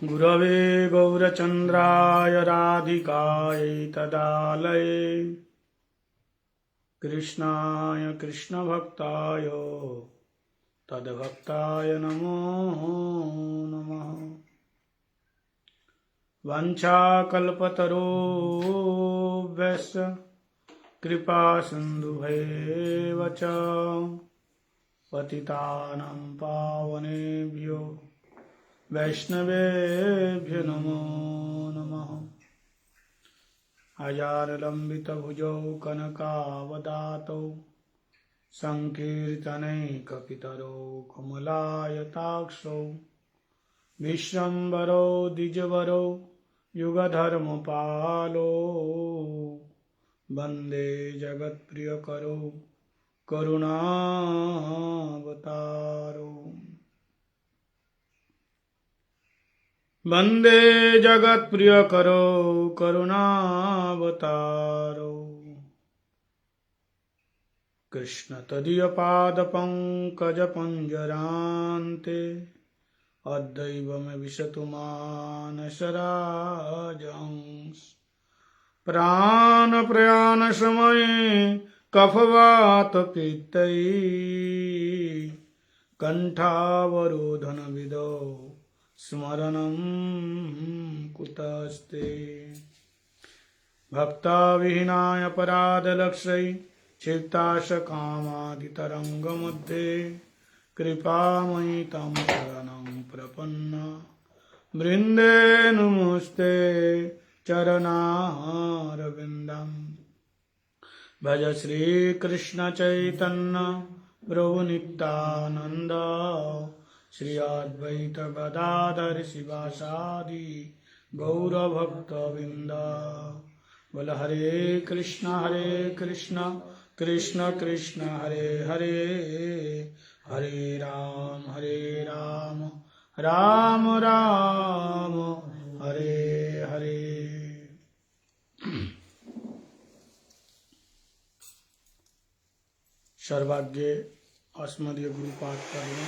गुरवे गौरचन्द्राय राधिकायै तदालये कृष्णाय कृष्णभक्ताय तद्भक्ताय नमो नमः। वाञ्छाकल्पतरुभ्यश्च कृपासिन्धुभ्येव च पतितानां पावनेभ्यो वैष्णवेभ्यो नमो नमः। अजानुलम्बितभुजौ कनकावदातौ सङ्कीर्तनैकपितरौ कमलायताक्षौ विश्वम्भरौ द्विजवरौ युगधर्मपालो वन्दे जगत्प्रियकरौ करुणावतारो। वन्दे जगत्प्रियकरौ करुणावतारो। कृष्णतदीयपादपङ्कजपञ्जरान्ते अद्यैव मे विशतु मानसराजहंस। प्राणप्रयाणसमये कफवातपित्तैः कण्ठावरोधनविधौ स्मरणं कुतस्ते। भक्ताविहीनाय अपराधलक्ष्यै क्षिप्ताशकामादितरङ्गमध्ये कृपामयि तं शरणं प्रपन्ना वृन्दे नमस्ते चरणारविन्दम्। भज श्रीकृष्ण चैतन्य प्रभु नित्यानन्द श्री अद्वैत गदाधर शिवासादि गौरभक्तवृन्द। बोल हरे कृष्ण कृष्ण कृष्ण हरे हरे, हरे राम राम राम हरे हरे। सर्वाग्य अस्मदीय गुरुपाद करें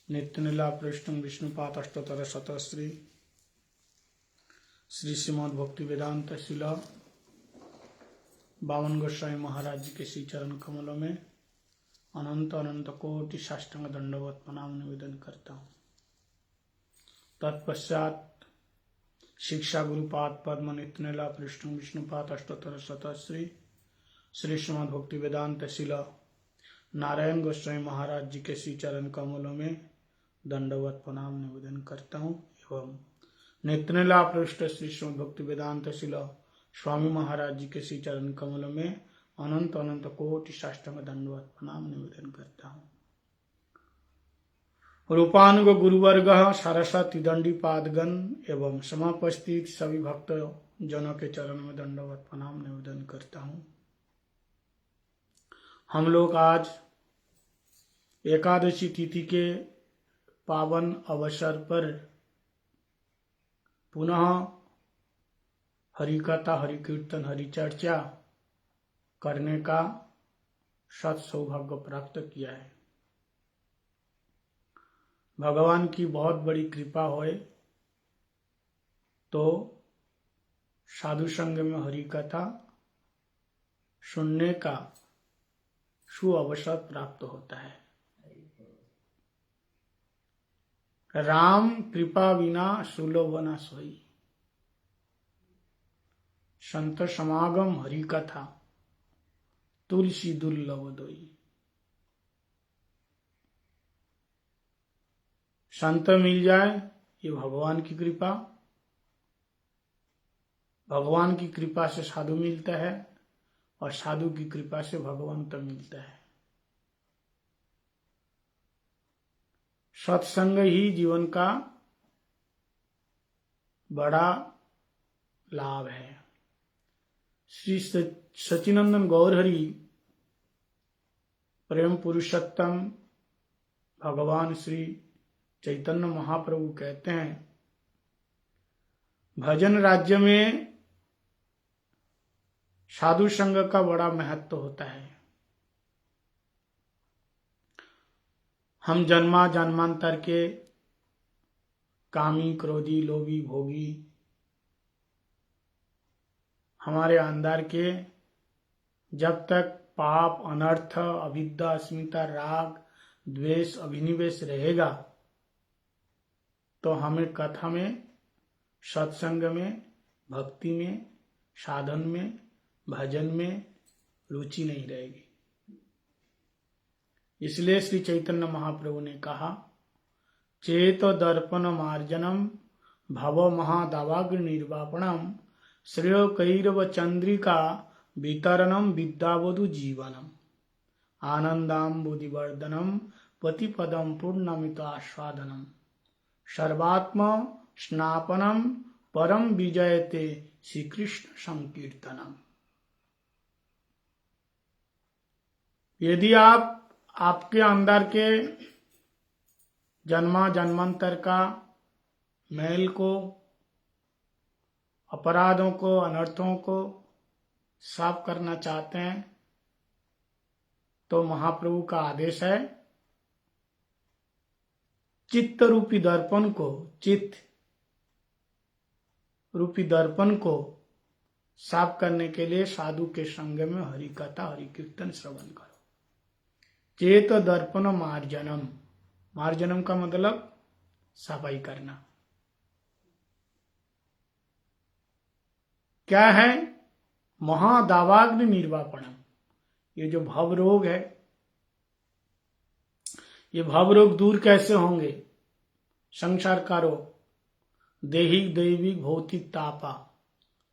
नित्यलीला पृष्ठम विष्णुपाद अष्टोत्तर शतश्री श्री श्रीमद् भक्ति वेदांत शिला बावन गोस्वामी महाराज जी के श्री चरण कमलों में अनंत अनंत कोटि साष्टांग दंडवत प्रणाम निवेदन करता हूँ। तत्पश्चात शिक्षा गुरुपाद पद्म नित्यलीला पृष्ठम विष्णुपाद अष्टोत्तर शतश्री श्री श्रीमद् भक्ति वेदांत शिला नारायण गोस्वामी महाराज जी के श्री चरण कमलों में दंडवत प्रणाम निवेदन करता हूँ एवं नित्यलीला पृष्ठ श्री श्रीमद् भक्ति वेदांत शिला स्वामी महाराज जी के श्री चरण कमलों में अनंत अनंत कोटि साष्टांग दंडवत प्रणाम निवेदन करता हूँ। रूपानुग गुरुवर्ग सरस्वती दंडी पादगण एवं समापस्थित सभी भक्त जनों के चरण में दंडवत प्रणाम निवेदन करता हूँ। हम लोग आज एकादशी तिथि के पावन अवसर पर पुनः हरि कथा, हरि कीर्तन, हरि चर्चा करने का सत्सौभाग्य प्राप्त किया है। भगवान की बहुत बड़ी कृपा होए तो साधु संग में हरि कथा सुनने का सु अवसर प्राप्त होता है। राम कृपा बिना सुलभ न सोई, संत समागम हरि कथा तुलसी दुर्लभ दोई। संत मिल जाए ये भगवान की कृपा, भगवान की कृपा से साधु मिलता है और साधु की कृपा से भगवंत मिलता है। सत्संग ही जीवन का बड़ा लाभ है। श्री सच्चिनंदन गौरहरि प्रेम पुरुषोत्तम भगवान श्री चैतन्य महाप्रभु कहते हैं, भजन राज्य में साधु संग का बड़ा महत्व होता है। हम जन्मा जन्मांतर के कामी, क्रोधी, लोभी, भोगी हमारे अंदर के जब तक पाप, अनर्थ, अविद्या, अस्मिता, राग, द्वेष, अभिनिवेश रहेगा तो हमें कथा में, सत्संग में, भक्ति में, साधन में, भजन में रुचि नहीं रहेगी। इसलिए श्री चैतन्य महाप्रभु ने कहा, चेत दर्पण मार्जनम भव महादावाग्र निर्वापणम श्रेय कैरव चंद्रिका वितरणम विद्यावधु जीवनम आनंदाम्बुदिवर्धनम पतिपदम पूर्णमित आस्वादनम सर्वात्म स्नापनम परम विजयते श्री कृष्ण संकीर्तनम। यदि आपके अंदर के जन्मा जन्मांतर का मैल को, अपराधों को, अनर्थों को साफ करना चाहते हैं तो महाप्रभु का आदेश है, चित्त रूपी दर्पण को, चित्त रूपी दर्पण को साफ करने के लिए साधु के संग में हरि कथा, हरि कीर्तन श्रवण करो। चेत दर्पण मार्जनम, मार्जनम का मतलब सफाई करना। क्या है? महादावाग्नि निर्वापणम। ये जो भव रोग है, ये भव रोग दूर कैसे होंगे? संसार का रोग, दैहिक, दैविक, भौतिक तापा,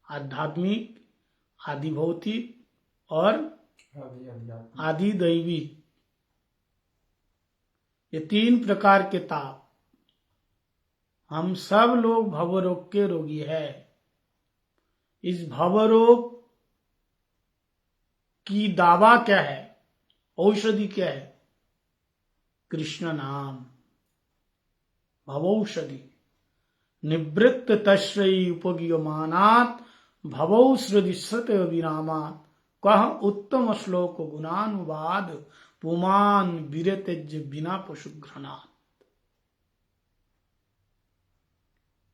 आध्यात्मिक, आदि भौतिक और आदि दैवी, ये 3 प्रकार के ताप। हम सब लोग भवरोग के रोगी है। इस भवरोग की दावा क्या है? औषधि क्या है? कृष्ण नाम, भवौषधि। निवृत्त तश्रयी उपगीयमानात् भवौषधि सत विरामात् कह उत्तम श्लोक गुणानुवाद पुमान विरतेज बिना पशुघ्रणात्।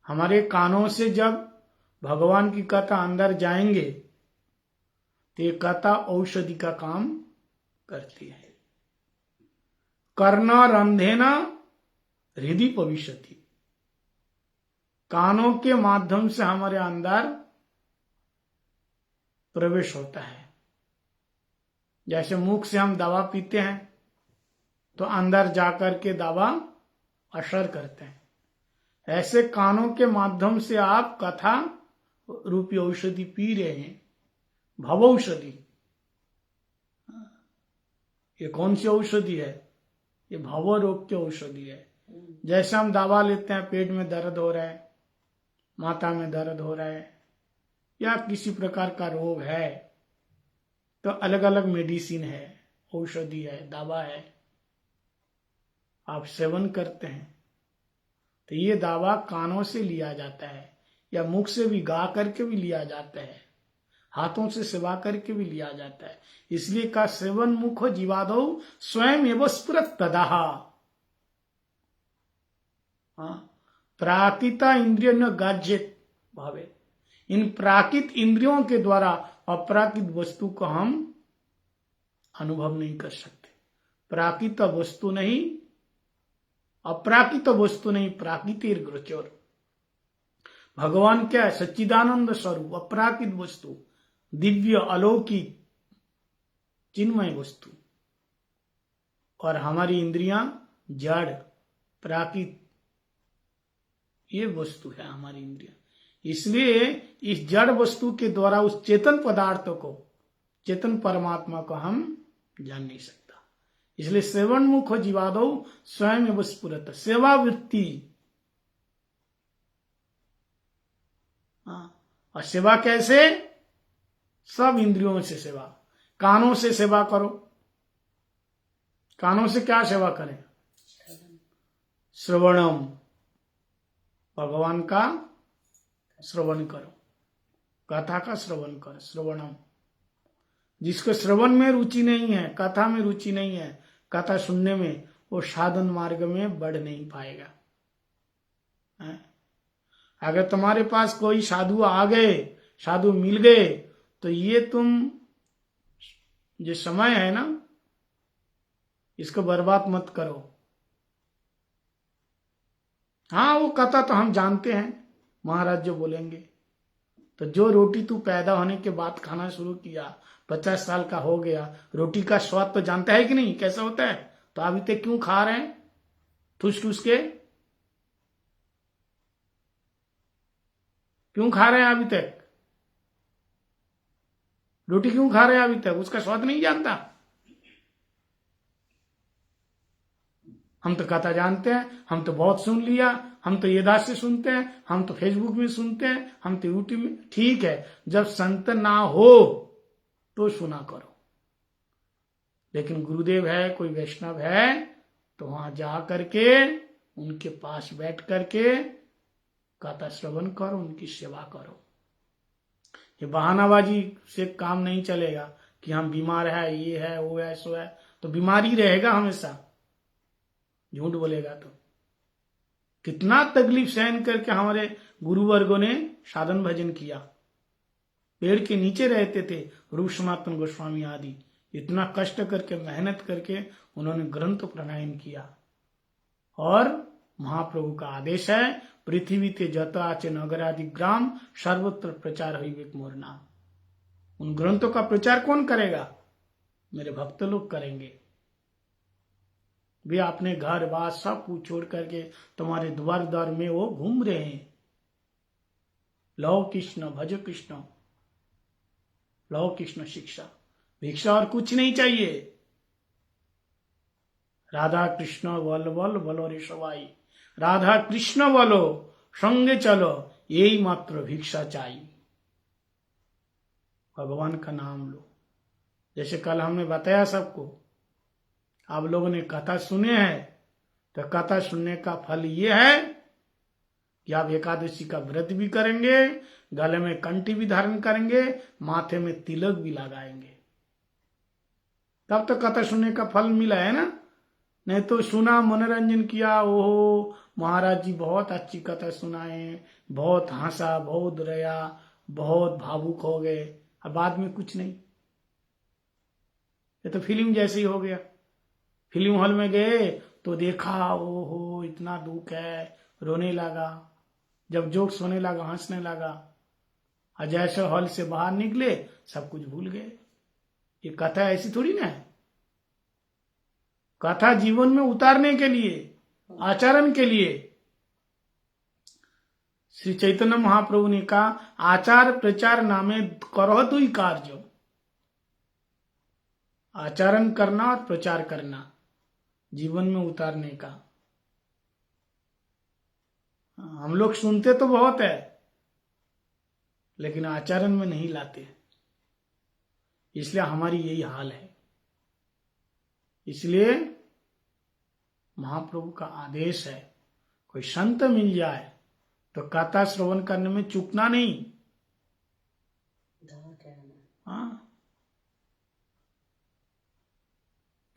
हमारे कानों से जब भगवान की कथा अंदर जाएंगे तो ये कथा औषधि का काम करती है। कर्णा रंधेना हृदय भविष्यति। कानों के माध्यम से हमारे अंदर प्रवेश होता है। जैसे मुख से हम दवा पीते हैं तो अंदर जाकर के दवा असर करते हैं, ऐसे कानों के माध्यम से आप कथा रूपी औषधि पी रहे हैं, भवौषधि। ये कौन सी औषधि है? ये भव रोग की औषधि है। जैसे हम दवा लेते हैं, पेट में दर्द हो रहा है, माथा में दर्द हो रहा है, या किसी प्रकार का रोग है तो अलग अलग मेडिसिन है, औषधि है, दवा है, आप सेवन करते हैं तो ये दवा कानों से लिया जाता है या मुख से भी गा करके भी लिया जाता है, हाथों से सेवा करके भी लिया जाता है। इसलिए का सेवन मुखो जीवादो स्वयं एवं स्फुरत तदाह। प्राकृता इंद्रिय न गाज्यत भावे। इन प्राकृत इंद्रियों के द्वारा अप्राकृत वस्तु को हम अनुभव नहीं कर सकते। प्राकृत वस्तु नहीं, अप्राकृत वस्तु नहीं, प्राकृतिक गोचर। भगवान क्या है? सच्चिदानंद स्वरूप, अप्राकृत वस्तु, दिव्य, अलौकिक, चिन्मय वस्तु। और हमारी इंद्रियां जड़, प्राकृत, ये वस्तु है हमारी इंद्रियां। इसलिए इस जड़ वस्तु के द्वारा उस चेतन पदार्थ को, चेतन परमात्मा को हम जान नहीं सकता। इसलिए सेवन मुख जीवादो स्वयं एवं स्फुरत। सेवा वृत्ति, और सेवा कैसे? सब इंद्रियों से सेवा। कानों से सेवा करो। कानों से क्या सेवा करें? श्रवणम, भगवान का श्रवण करो, कथा का श्रवण करो। श्रवणम, जिसको श्रवण में रुचि नहीं है, कथा में रुचि नहीं है, कथा सुनने में, वो साधन मार्ग में बढ़ नहीं पाएगा। हैं? अगर तुम्हारे पास कोई साधु आ गए, साधु मिल गए, तो ये तुम जो समय है ना, इसको बर्बाद मत करो। हाँ, वो कथा तो हम जानते हैं, महाराज जो बोलेंगे। तो जो रोटी तू पैदा होने के बाद खाना शुरू किया, 50 साल का हो गया, रोटी का स्वाद तो जानता है कि नहीं, कैसा होता है? तो अभी तक क्यों खा रहे हैं ठूस ठूस के? क्यों खा रहे हैं अभी तक? रोटी क्यों खा रहे हैं अभी तक? उसका स्वाद नहीं जानता? हम तो कथा जानते हैं, हम तो बहुत सुन लिया, हम तो ये दास से सुनते हैं, हम तो फेसबुक में सुनते हैं, हम तो यूट्यूब में। ठीक है, जब संत ना हो तो सुना करो, लेकिन गुरुदेव है, कोई वैष्णव है, तो वहां जा करके उनके पास बैठ करके कथा श्रवण करो, उनकी सेवा करो। ये बहानाबाजी से काम नहीं चलेगा कि हम बीमार है, ये है, वो है, सो है, तो बीमारी रहेगा हमेशा। झूठ बोलेगा तो कितना तकलीफ सहन करके हमारे गुरुवर्गों ने साधन भजन किया। पेड़ के नीचे रहते थे रूप सनातन गोस्वामी आदि, इतना कष्ट करके मेहनत करके उन्होंने ग्रंथ प्रणयन किया। और महाप्रभु का आदेश है, पृथ्वी ते जत आचे नगर आदि ग्राम सर्वत्र प्रचार हुई मोर नाम। उन ग्रंथों का प्रचार कौन करेगा? मेरे भक्त लोग करेंगे। वे अपने घर बार सब कुछ छोड़ करके तुम्हारे द्वार द्वार में वो घूम रहे हैं। लव कृष्ण भज कृष्ण, लव कृष्ण शिक्षा, भिक्षा और कुछ नहीं चाहिए। राधा कृष्ण बल बल बोलो रे सवाई, राधा कृष्ण बोलो संगे चलो, यही मात्र भिक्षा चाहिए। भगवान का नाम लो। जैसे कल हमने बताया सबको, आप लोगों ने कथा सुने हैं, तो कथा सुनने का फल ये है कि आप एकादशी का व्रत भी करेंगे, गले में कंठी भी धारण करेंगे, माथे में तिलक भी लगाएंगे, तब तो कथा सुनने का फल मिला है ना। नहीं तो सुना, मनोरंजन किया, ओहो महाराज जी बहुत अच्छी कथा सुनाए, बहुत हंसा, बहुत रोया, बहुत भावुक हो गए, अब बाद में कुछ नहीं। ये तो फिल्म जैसे ही हो गया। फिल्म हॉल में गए तो देखा, ओहो इतना दुख है, रोने लगा, जब जोक्स होने लगा, हंसने लगा, और जैसे हॉल से बाहर निकले सब कुछ भूल गए। ये कथा ऐसी थोड़ी ना है। कथा जीवन में उतारने के लिए, आचरण के लिए। श्री चैतन्य महाप्रभु ने कहा, आचार प्रचार नामे करो दुई कार्य। आचरण करना और प्रचार करना, जीवन में उतारने का। हम लोग सुनते तो बहुत है, लेकिन आचरण में नहीं लाते, इसलिए हमारी यही हाल है। इसलिए महाप्रभु का आदेश है, कोई संत मिल जाए तो कथा श्रवण करने में चूकना नहीं। हाँ,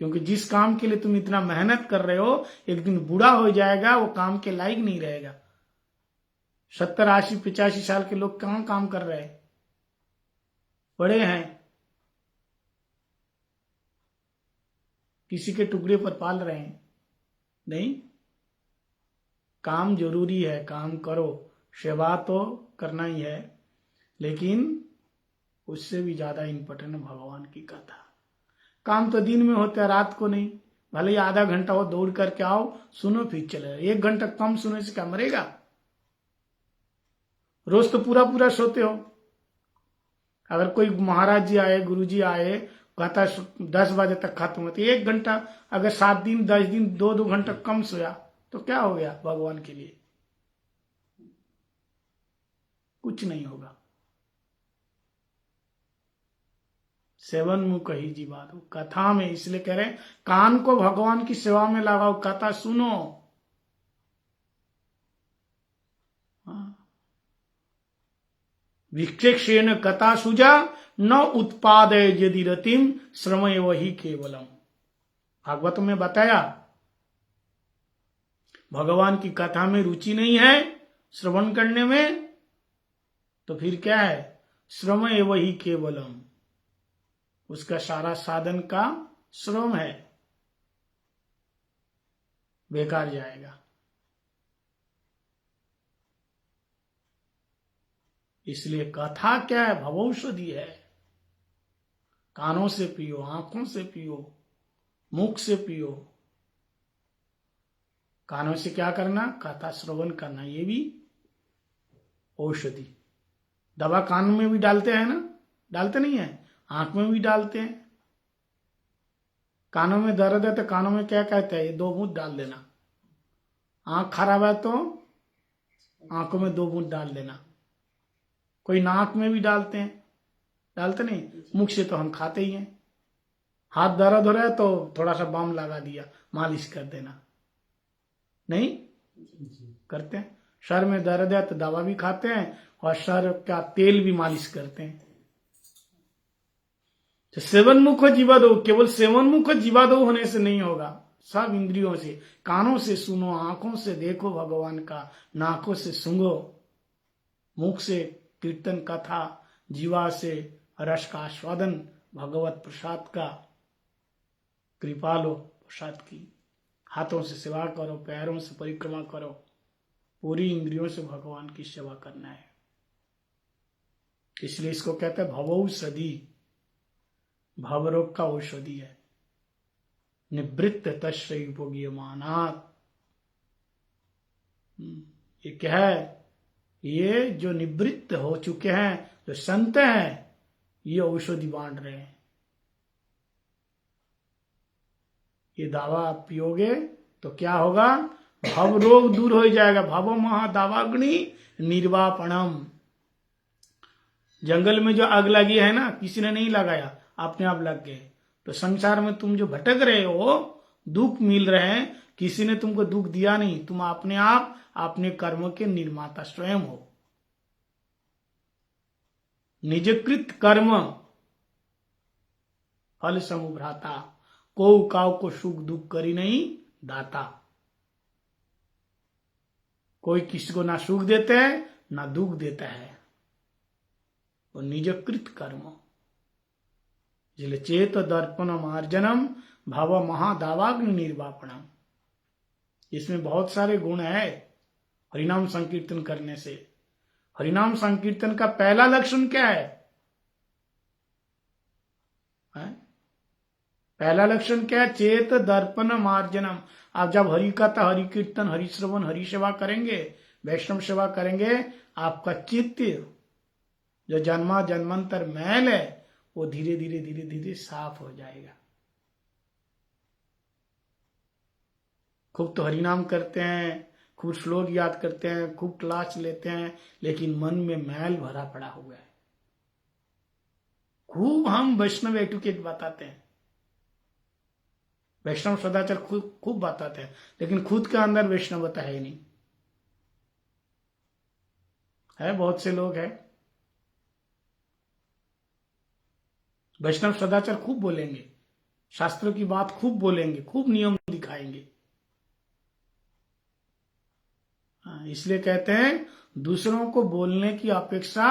क्योंकि जिस काम के लिए तुम इतना मेहनत कर रहे हो, एक दिन बूढ़ा हो जाएगा, वो काम के लायक नहीं रहेगा। 70, 80, 85 साल के लोग कहाँ काम कर रहे हैं? बड़े हैं, किसी के टुकड़े पर पाल रहे हैं? नहीं। काम जरूरी है, काम करो, सेवा तो करना ही है, लेकिन उससे भी ज्यादा इंपॉर्टेंट है भगवान की कथा। काम तो दिन में होता है, रात को नहीं। भले ही आधा घंटा हो, दौड़ करके आओ, सुनो, फिर चले। 1 घंटा कम सुनने से क्या मरेगा? रोज तो पूरा पूरा सोते हो। अगर कोई महाराज जी आए, गुरु जी आए, कथा 10 बजे तक खत्म होती, 1 घंटा अगर 7 दिन 10 दिन 2-2 घंटा कम सोया तो क्या हो गया? भगवान के लिए कुछ नहीं होगा। सेवन मुख ही जीवा दो, कथा में। इसलिए कह रहे कान को भगवान की सेवा में लगाओ, कथा सुनो। विक्षेक्षेण कथा सुजा न उत्पादय यदि रतिम श्रमय वही केवलम। भागवत में बताया, भगवान की कथा में रुचि नहीं है श्रवण करने में, तो फिर क्या है, श्रम एव ही केवलम, उसका सारा साधन का श्रम है, बेकार जाएगा। इसलिए कथा क्या है, भवौषधि है। कानों से पियो, आंखों से पियो, मुख से पियो। कानों से क्या करना, कथा श्रवण करना, ये भी औषधि। दवा कान में भी डालते हैं ना, डालते नहीं है, आंख में भी डालते हैं। कानों में दर्द है तो कानों में क्या कहते हैं, ये 2 बूंद डाल देना। आंख खराब है तो आंखों में 2 बूंद डाल देना। कोई नाक में भी डालते हैं, डालते नहीं, मुख से तो हम खाते ही हैं। हाथ दर्द हो रहा है तो थोड़ा सा बाम लगा दिया, मालिश कर देना, नहीं करते हैं। सर में दर्द है तो दवा भी खाते हैं और सर का तेल भी मालिश करते हैं। तो सेवन मुख जीवा दो, केवल सेवन मुख जीवा दो होने से नहीं होगा, सब इंद्रियों से, कानों से सुनो, आंखों से देखो भगवान का, नाकों से सूंघो, मुख से कीर्तन कथा, जीवा से रस का आस्वादन, भगवत प्रसाद का कृपा लो, प्रसाद की, हाथों से सेवा करो, पैरों से परिक्रमा करो, पूरी इंद्रियों से भगवान की सेवा करना है। इसलिए इसको कहते हैं भवौषधि, भवरोग का औषधि है। निवृत्त तस्य उपगीयमानात्, ये क्या है, ये जो निवृत्त हो चुके हैं, जो संत हैं, ये औषधि बांट रहे हैं। ये दावा आप पियोगे तो क्या होगा, भव रोग दूर हो जाएगा। भव महादावाग्नि निर्वापणम, जंगल में जो आग लगी है ना, किसी ने नहीं लगाया, अपने आप लग गए। तो संसार में तुम जो भटक रहे हो, दुख मिल रहे हैं, किसी ने तुमको दुख दिया नहीं, तुम अपने आप अपने कर्म के निर्माता स्वयं हो। निजकृत कर्म फल समुभ्राता, को काव को सुख दुख करी नहीं दाता। कोई किसी को ना सुख देते हैं ना दुख देता है, वो निजकृत कर्म। इसलिए चेत दर्पण मार्जनम भव महादावाग्नि निर्वापणम, इसमें बहुत सारे गुण है हरिनाम संकीर्तन करने से। हरिनाम संकीर्तन का पहला लक्षण क्या है? पहला लक्षण क्या है? चेत दर्पण मार्जनम। आप जब हरि कथा, हरि कीर्तन, हरि श्रवण, हरि सेवा करेंगे, वैष्णव सेवा करेंगे, आपका चित्त जो जन्मा जन्मांतर मैल है वो धीरे धीरे धीरे धीरे साफ हो जाएगा। खूब तो हरिनाम करते हैं, खूब श्लोक याद करते हैं, खूब क्लास लेते हैं, लेकिन मन में मैल भरा पड़ा हुआ है। खूब हम वैष्णव एटुकेट बताते हैं, वैष्णव सदाचार खूब बताते हैं, लेकिन खुद के अंदर वैष्णवता है नहीं। है बहुत से लोग हैं वैष्णव सदाचार खूब बोलेंगे, शास्त्रों की बात खूब बोलेंगे, खूब नियम दिखाएंगे। इसलिए कहते हैं दूसरों को बोलने की अपेक्षा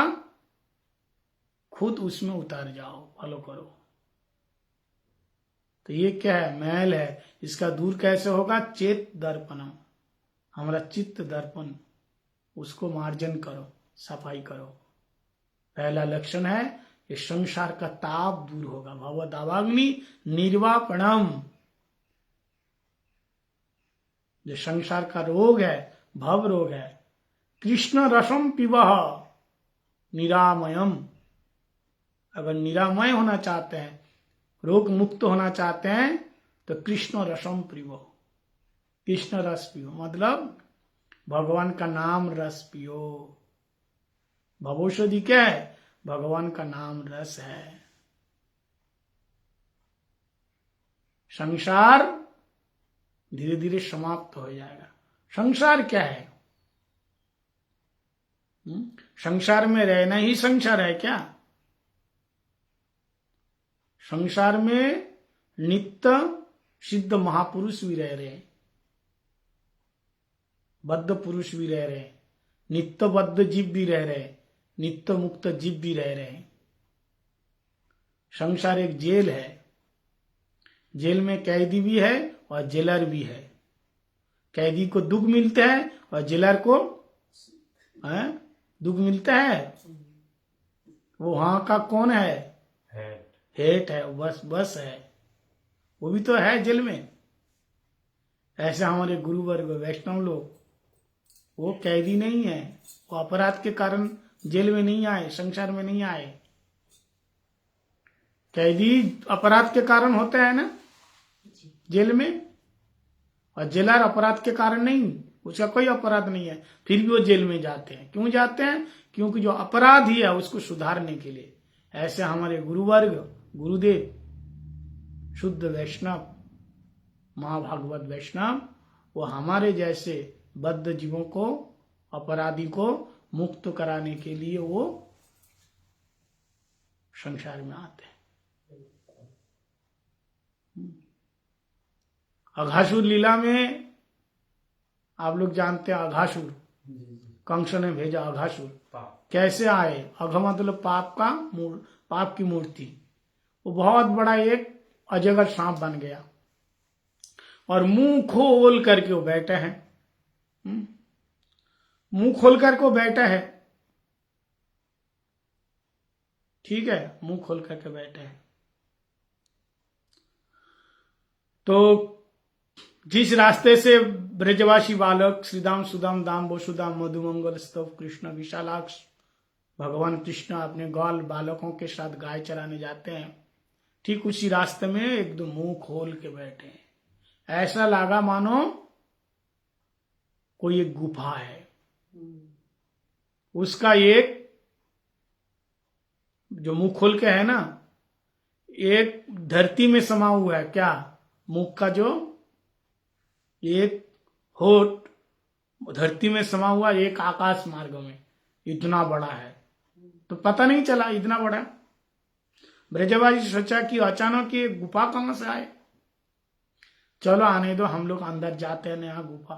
खुद उसमें उतार जाओ, फॉलो करो। तो ये क्या है? मैल है। इसका दूर कैसे होगा? चेत दर्पणम, हमारा चित्त दर्पण, उसको मार्जन करो, सफाई करो। पहला लक्षण है ये संसार का ताप दूर होगा। भव दावाग्नि निर्वापणम, जो संसार का रोग है, भव रोग है, कृष्ण रसम पिबह निरामयम। अगर निरामय होना चाहते हैं, रोग मुक्त होना चाहते हैं, तो कृष्ण रसम पिबो, कृष्ण रस पियो, मतलब भगवान का नाम रस पियो। भवौषधि क्या है? भगवान का नाम रस है। संसार धीरे धीरे समाप्त हो जाएगा। संसार क्या है? संसार में रहना ही संसार है क्या? संसार में नित्य सिद्ध महापुरुष भी रह रहे हैं, बद्ध पुरुष भी रह रहे हैं, नित्यबद्ध जीव भी रह रहे हैं, नित्य मुक्त जीव भी रह रहे हैं। संसार एक जेल है, जेल में कैदी भी है और जेलर भी है। कैदी को दुख मिलता है और जेलर को दुख मिलता है। वो वहां का कौन है? हेड है, बस है, वो भी तो है जेल में। ऐसे हमारे गुरु वर्ग वैष्णव लोग, वो कैदी नहीं है, वो अपराध के कारण जेल में नहीं आए, संसार में नहीं आए। कैदी अपराध के कारण होता है ना जेल में, और जेलर अपराध के कारण नहीं, उसका कोई अपराध नहीं है, फिर भी वो जेल में जाते हैं। क्यों जाते हैं? क्योंकि जो अपराधी है उसको सुधारने के लिए। ऐसे हमारे गुरुवर्ग, गुरुदेव, शुद्ध वैष्णव, महाभागवत वैष्णव, वो हमारे जैसे बद्ध जीवों को, अपराधी को मुक्त कराने के लिए वो संसार में आते हैं। अघासुर लीला में आप लोग जानते हैं, अघासुर, कंस ने भेजा अघासुर। कैसे आए? अघ मतलब पाप की मूर्ति। वो बहुत बड़ा एक अजगर सांप बन गया और मुंह खोल करके वो बैठा है। मुंह खोल करके वो बैठा है, ठीक है, मुंह खोल करके बैठे हैं। तो जिस रास्ते से ब्रजवासी बालक श्रीदाम सुदाम दाम वसुदाम मधुमंगल स्तव कृष्ण विशालाक्ष भगवान कृष्ण अपने ग्वाल बालकों के साथ गाय चराने जाते हैं, ठीक उसी रास्ते में एकदम मुंह खोल के बैठे हैं। ऐसा लगा मानो कोई एक गुफा है, उसका एक जो मुंह खोल के है ना, एक धरती में समा हुआ है। क्या? मुख का जो एक होठ धरती में समा हुआ, एक आकाश मार्ग में इतना बड़ा है, तो पता नहीं चला इतना बड़ा। ब्रजवासी सोचा कि अचानक ये गुफा कहां से आए, चलो आने दो, हम लोग अंदर जाते हैं नया गुफा।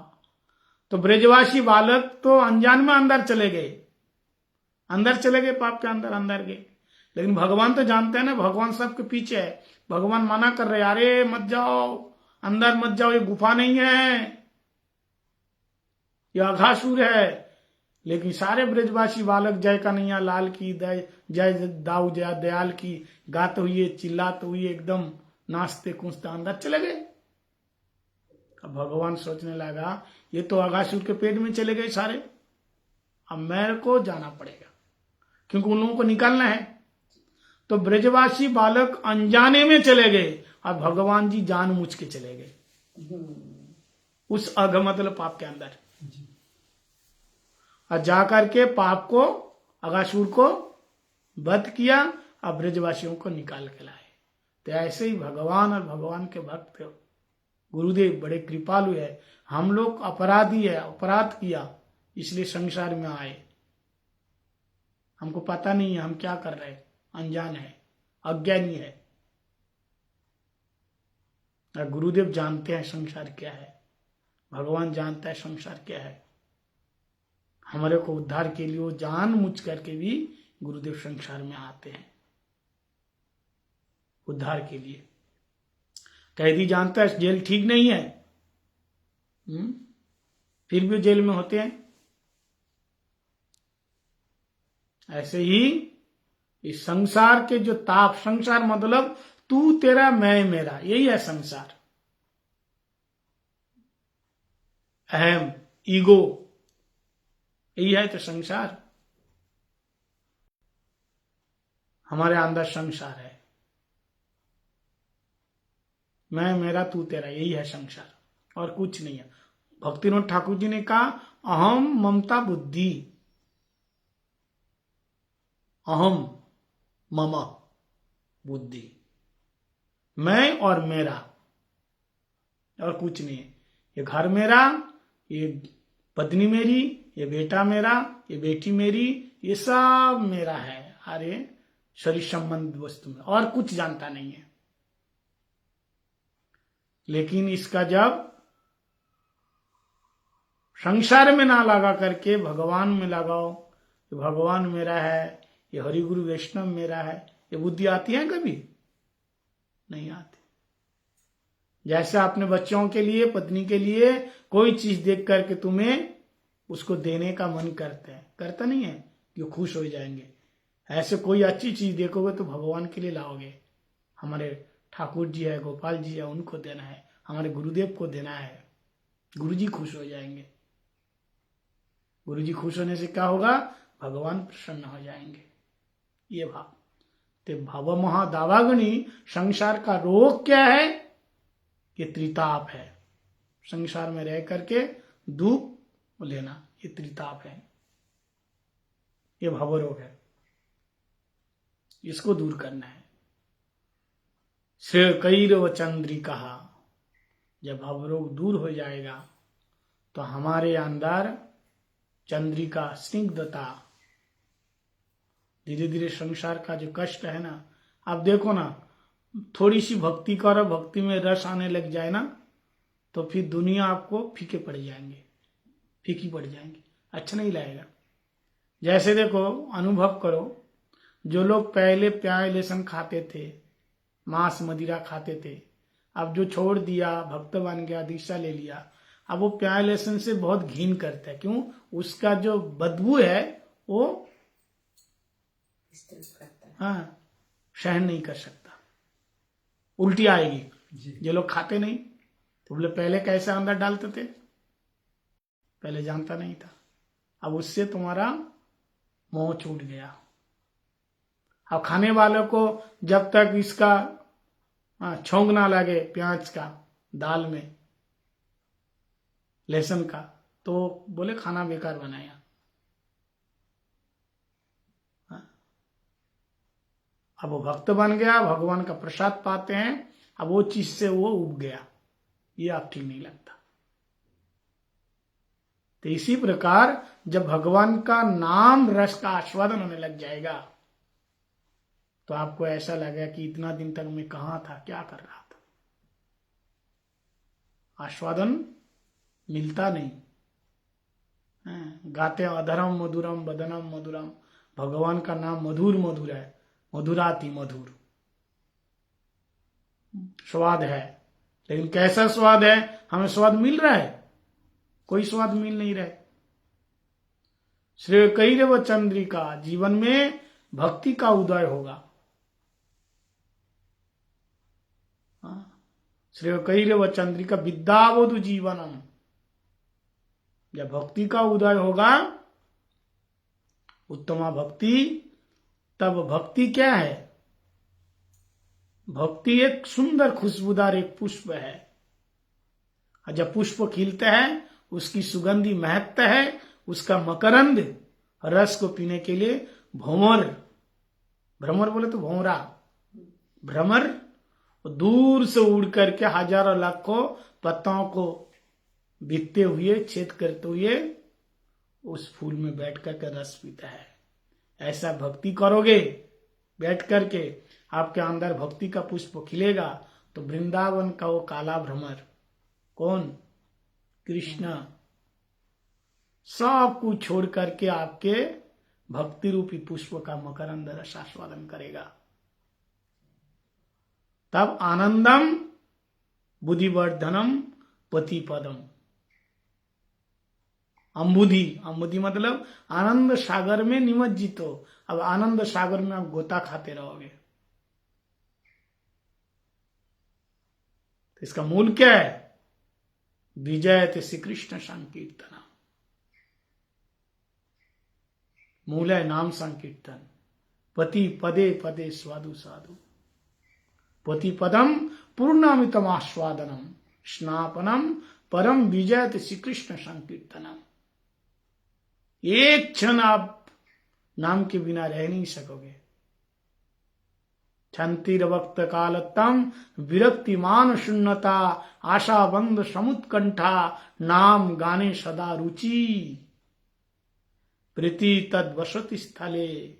तो ब्रजवासी बालक तो अनजान में अंदर चले गए, पाप के अंदर गए। लेकिन भगवान तो जानते हैं ना, भगवान सबके पीछे है। भगवान मना कर रहे, अरे मत जाओ, अंदर मत जाओ, ये गुफा नहीं है, ये अघासुर है। लेकिन सारे ब्रजवासी बालक जय कन्हैया लाल की, जय दाऊ जय दयाल की गाते हुए, चिल्लाते हुए, एकदम नाचते कूदते अंदर चले गए। अब भगवान सोचने लगा, ये तो अघासुर के पेट में चले गए सारे, अब मेरे को जाना पड़ेगा, क्योंकि उन लोगों को निकालना है। तो ब्रजवासी बालक अनजाने में चले गए और भगवान जी जान मुझ के चले गए उस अघ मतलब पाप के अंदर, और जाकर के पाप को, अघासुर को वध किया और ब्रजवासियों को निकाल के लाए। तो ऐसे ही भगवान और भगवान के भक्त गुरुदेव बड़े कृपालु है। हम लोग अपराधी है, अपराध किया इसलिए संसार में आए, हमको पता नहीं है हम क्या कर रहे हैं, अनजान है, अज्ञानी है। और गुरुदेव जानते हैं संसार क्या है, भगवान जानता है संसार क्या है। हमारे को उद्धार के लिए वो जान मुझ करके भी गुरुदेव संसार में आते हैं उद्धार के लिए। कैदी जानता है जेल ठीक नहीं है, फिर भी जेल में होते हैं। ऐसे ही इस संसार के जो ताप, संसार मतलब तू तेरा मैं मेरा, यही है संसार। अहम, ईगो, यही है तो संसार। हमारे अंदर संसार है, मैं मेरा तू तेरा, यही है संसार और कुछ नहीं है। भक्तिनाथ ठाकुर जी ने कहा, अहम ममता बुद्धि, अहम मम बुद्धि, मैं और मेरा और कुछ नहीं है। ये घर मेरा, ये पत्नी मेरी, ये बेटा मेरा, ये बेटी मेरी, ये सब मेरा है। अरे शरीर संबंध वस्तु में और कुछ जानता नहीं है। लेकिन इसका जब संसार में ना लगा करके भगवान में लगाओ। ये भगवान मेरा है, ये हरिगुरु वैष्णव मेरा है, ये बुद्धि आती है कभी? नहीं आती। जैसे अपने बच्चों के लिए, पत्नी के लिए कोई चीज देख करके तुम्हें उसको देने का मन करता है, करता नहीं है कि वो खुश हो जाएंगे। ऐसे कोई अच्छी चीज देखोगे तो भगवान के लिए लाओगे। हमारे ठाकुर जी है, गोपाल जी है, उनको देना है, हमारे गुरुदेव को देना है, गुरुजी खुश हो जाएंगे। गुरुजी खुश होने से क्या होगा? भगवान प्रसन्न हो जाएंगे। ये भाव। ते भव महादावाग्नि, संसार का रोग क्या है? ये त्रिताप है। संसार में रह करके दुख लेना, ये त्रिताप है, ये भवरोग है। इसको दूर करना है। श्रेय कैरव चंद्रिका, जब भवरोग दूर हो जाएगा तो हमारे अंदर चंद्रिका, स्निग्धता, धीरे धीरे संसार का जो कष्ट है ना, आप देखो ना, थोड़ी सी भक्ति करो, भक्ति में रस आने लग जाए ना, तो फिर दुनिया आपको फीके पड़ जाएंगे, फीकी पड़ जाएंगी, अच्छा नहीं लगेगा। जैसे देखो, अनुभव करो, जो लोग पहले प्याज लहसुन खाते थे, मांस मदिरा खाते थे, अब जो छोड़ दिया, भक्त बन गया, दीक्षा ले लिया, अब वो प्याज लहसुन से बहुत घिन करता है। क्यों? उसका जो बदबू है वो हाँ सहन नहीं कर सकता, उल्टी आएगी। जो लोग खाते नहीं तो बोले पहले कैसे अंदर डालते थे, पहले जानता नहीं था, अब उससे तुम्हारा मोह छूट गया। अब खाने वालों को जब तक इसका छौंक ना लगे, प्याज का, दाल में लहसुन का, तो बोले खाना बेकार बनाया। अब वो भक्त बन गया, भगवान का प्रसाद पाते हैं, अब वो चीज से वो उब गया, ये आप ठीक नहीं लगता। तो इसी प्रकार जब भगवान का नाम रस का आस्वादन होने लग जाएगा तो आपको ऐसा लगेगा कि इतना दिन तक मैं कहां था, क्या कर रहा था। आस्वादन मिलता नहीं। गाते अधरम मधुरम बदनम मधुरम, भगवान का नाम मधुर मधुर है, मधुराति मधुर स्वाद है। लेकिन कैसा स्वाद है? हमें स्वाद मिल रहा है? कोई स्वाद मिल नहीं रहा है। श्रेय कैरव चंद्रिका, जीवन में भक्ति का उदय होगा। श्रेय कैरव चंद्रिका विद्यावधु जीवनम, जब भक्ति का उदय होगा, उत्तमा भक्ति, तब भक्ति क्या है? भक्ति एक सुंदर खुशबूदार एक पुष्प है, और जब पुष्प खिलता है उसकी सुगंधी महकता है, उसका मकरंद रस को पीने के लिए भ्रमर, भ्रमर बोले तो भौरा, भ्रमर दूर से उड़ करके हजारों लाखों पत्तों को बीतते हुए, छेद करते हुए उस फूल में बैठ करके रस पीता है। ऐसा भक्ति करोगे, बैठ करके आपके अंदर भक्ति का पुष्प खिलेगा, तो वृंदावन का वो काला भ्रमर, कौन? कृष्ण, सब कुछ छोड़ करके आपके भक्ति रूपी पुष्प का मकरंद रस आस्वादन करेगा। तब आनंदम बुद्धिवर्धनम पति पदम, अम्बुधि, अम्बुधि मतलब आनंद सागर में निमज्जित हो। अब आनंद सागर में आप गोता खाते रहोगे। तो इसका मूल क्या है? विजयते श्री कृष्ण संकीर्तन, मूल है नाम संकीर्तन। पति पदे पदे स्वादु साधु, पति पदम पूर्णामितम आस्वादनम स्नापनम परम विजयते श्री कृष्ण संकीर्तनम। एक क्षण आप नाम के बिना रह नहीं सकोगे। छंतिर वक्त कालतम विरक्तिमान शून्यता, आशा बंद समुत्कंठा, नाम गाने सदा रुचि, प्रीति तद वसति स्थले।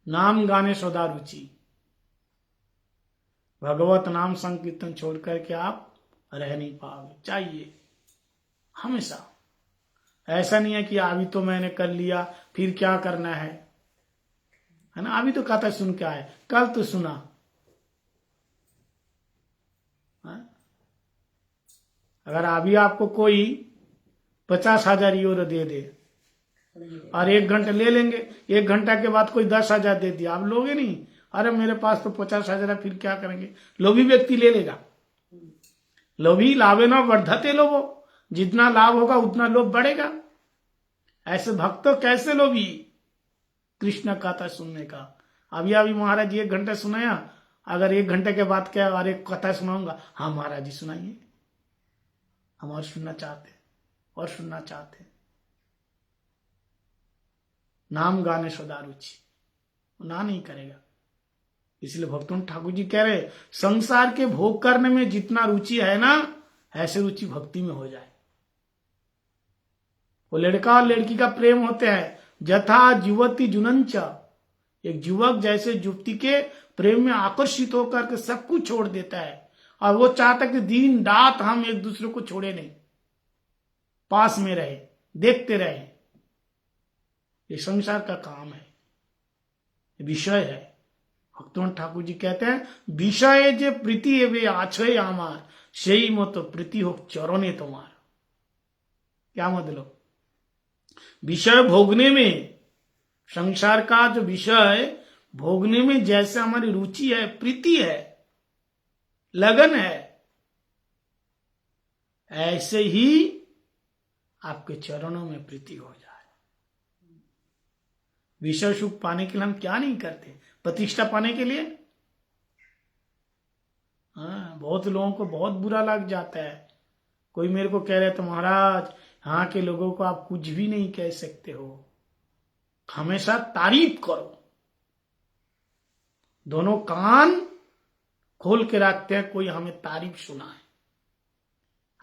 नाम गाने सदा रुचि, भगवत नाम संकीर्तन छोड़ करके आप रह नहीं पाओगे। चाहिए हमेशा। ऐसा नहीं है कि अभी तो मैंने कर लिया फिर क्या करना है ना। अभी तो कथा सुन के आए, कल तो सुना, अगर अभी आपको कोई 50,000 यूरो दे दे और 1 घंटा ले लेंगे, 1 घंटा के बाद कोई 10,000 दे दिया, आप लोगे नहीं? अरे मेरे पास तो 50,000 है, फिर क्या करेंगे? लोभी व्यक्ति ले लेगा। लोभी लाभे न वर्धते लोभो, जितना लाभ होगा उतना लोभ बढ़ेगा। ऐसे भक्तों कैसे लोभी कृष्ण कथा सुनने का। अभी अभी महाराज जी 1 घंटा सुनाया, अगर 1 घंटे के बाद क्या और एक कथा सुनाऊंगा, हाँ महाराज जी सुनाइए, हम और सुनना चाहते और सुनना चाहते। नाम गाने सदा रुचि, ना नहीं करेगा। इसलिए भक्तों ठाकुर जी कह रहे संसार के भोग करने में जितना रुचि है ना, ऐसे रुचि भक्ति में हो जाए। वो लड़का और लड़की का प्रेम होते हैं, जथा युवती जुनंच, एक युवक जैसे युवती के प्रेम में आकर्षित होकर के सब कुछ छोड़ देता है, और वो चाहता कि दिन रात हम एक दूसरे को छोड़े नहीं, पास में रहे, देखते रहे। ये संसार का काम है, विषय है। भक्तों ठाकुर जी कहते हैं विषय जे प्रीति एवे आछय आमार, সেই মতো প্রীতি হোক চরণে তোমার। क्या मतलब? विषय भोगने में, संसार का जो विषय भोगने में जैसे हमारी रुचि है, प्रीति है, लगन है, ऐसे ही आपके चरणों में प्रीति हो जाए। विषय सुख पाने के लिए हम क्या नहीं करते, प्रतिष्ठा पाने के लिए। हाँ, बहुत लोगों को बहुत बुरा लग जाता है। कोई मेरे को कह रहे तो महाराज यहाँ के लोगों को आप कुछ भी नहीं कह सकते हो, हमेशा तारीफ करो। दोनों कान खोल के रखते हैं, कोई हमें तारीफ सुनाए,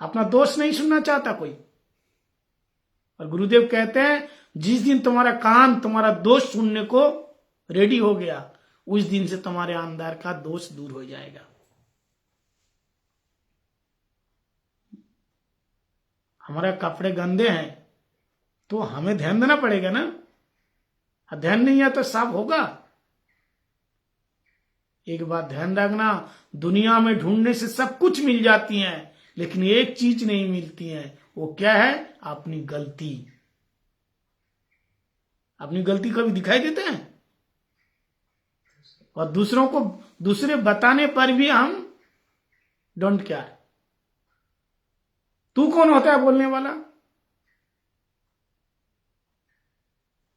अपना दोष नहीं सुनना चाहता कोई। और गुरुदेव कहते हैं जिस दिन तुम्हारा कान तुम्हारा दोष सुनने को रेडी हो गया, उस दिन से तुम्हारे अंदर का दोष दूर हो जाएगा। हमारे कपड़े गंदे हैं तो हमें ध्यान देना पड़ेगा ना, ध्यान नहीं है तो साफ होगा। एक बात ध्यान रखना, दुनिया में ढूंढने से सब कुछ मिल जाती है, लेकिन एक चीज नहीं मिलती है, वो क्या है? अपनी गलती। अपनी गलती कभी दिखाई देते हैं? और दूसरों को, दूसरे बताने पर भी हम डोंट केयर। तू कौन होता है बोलने वाला?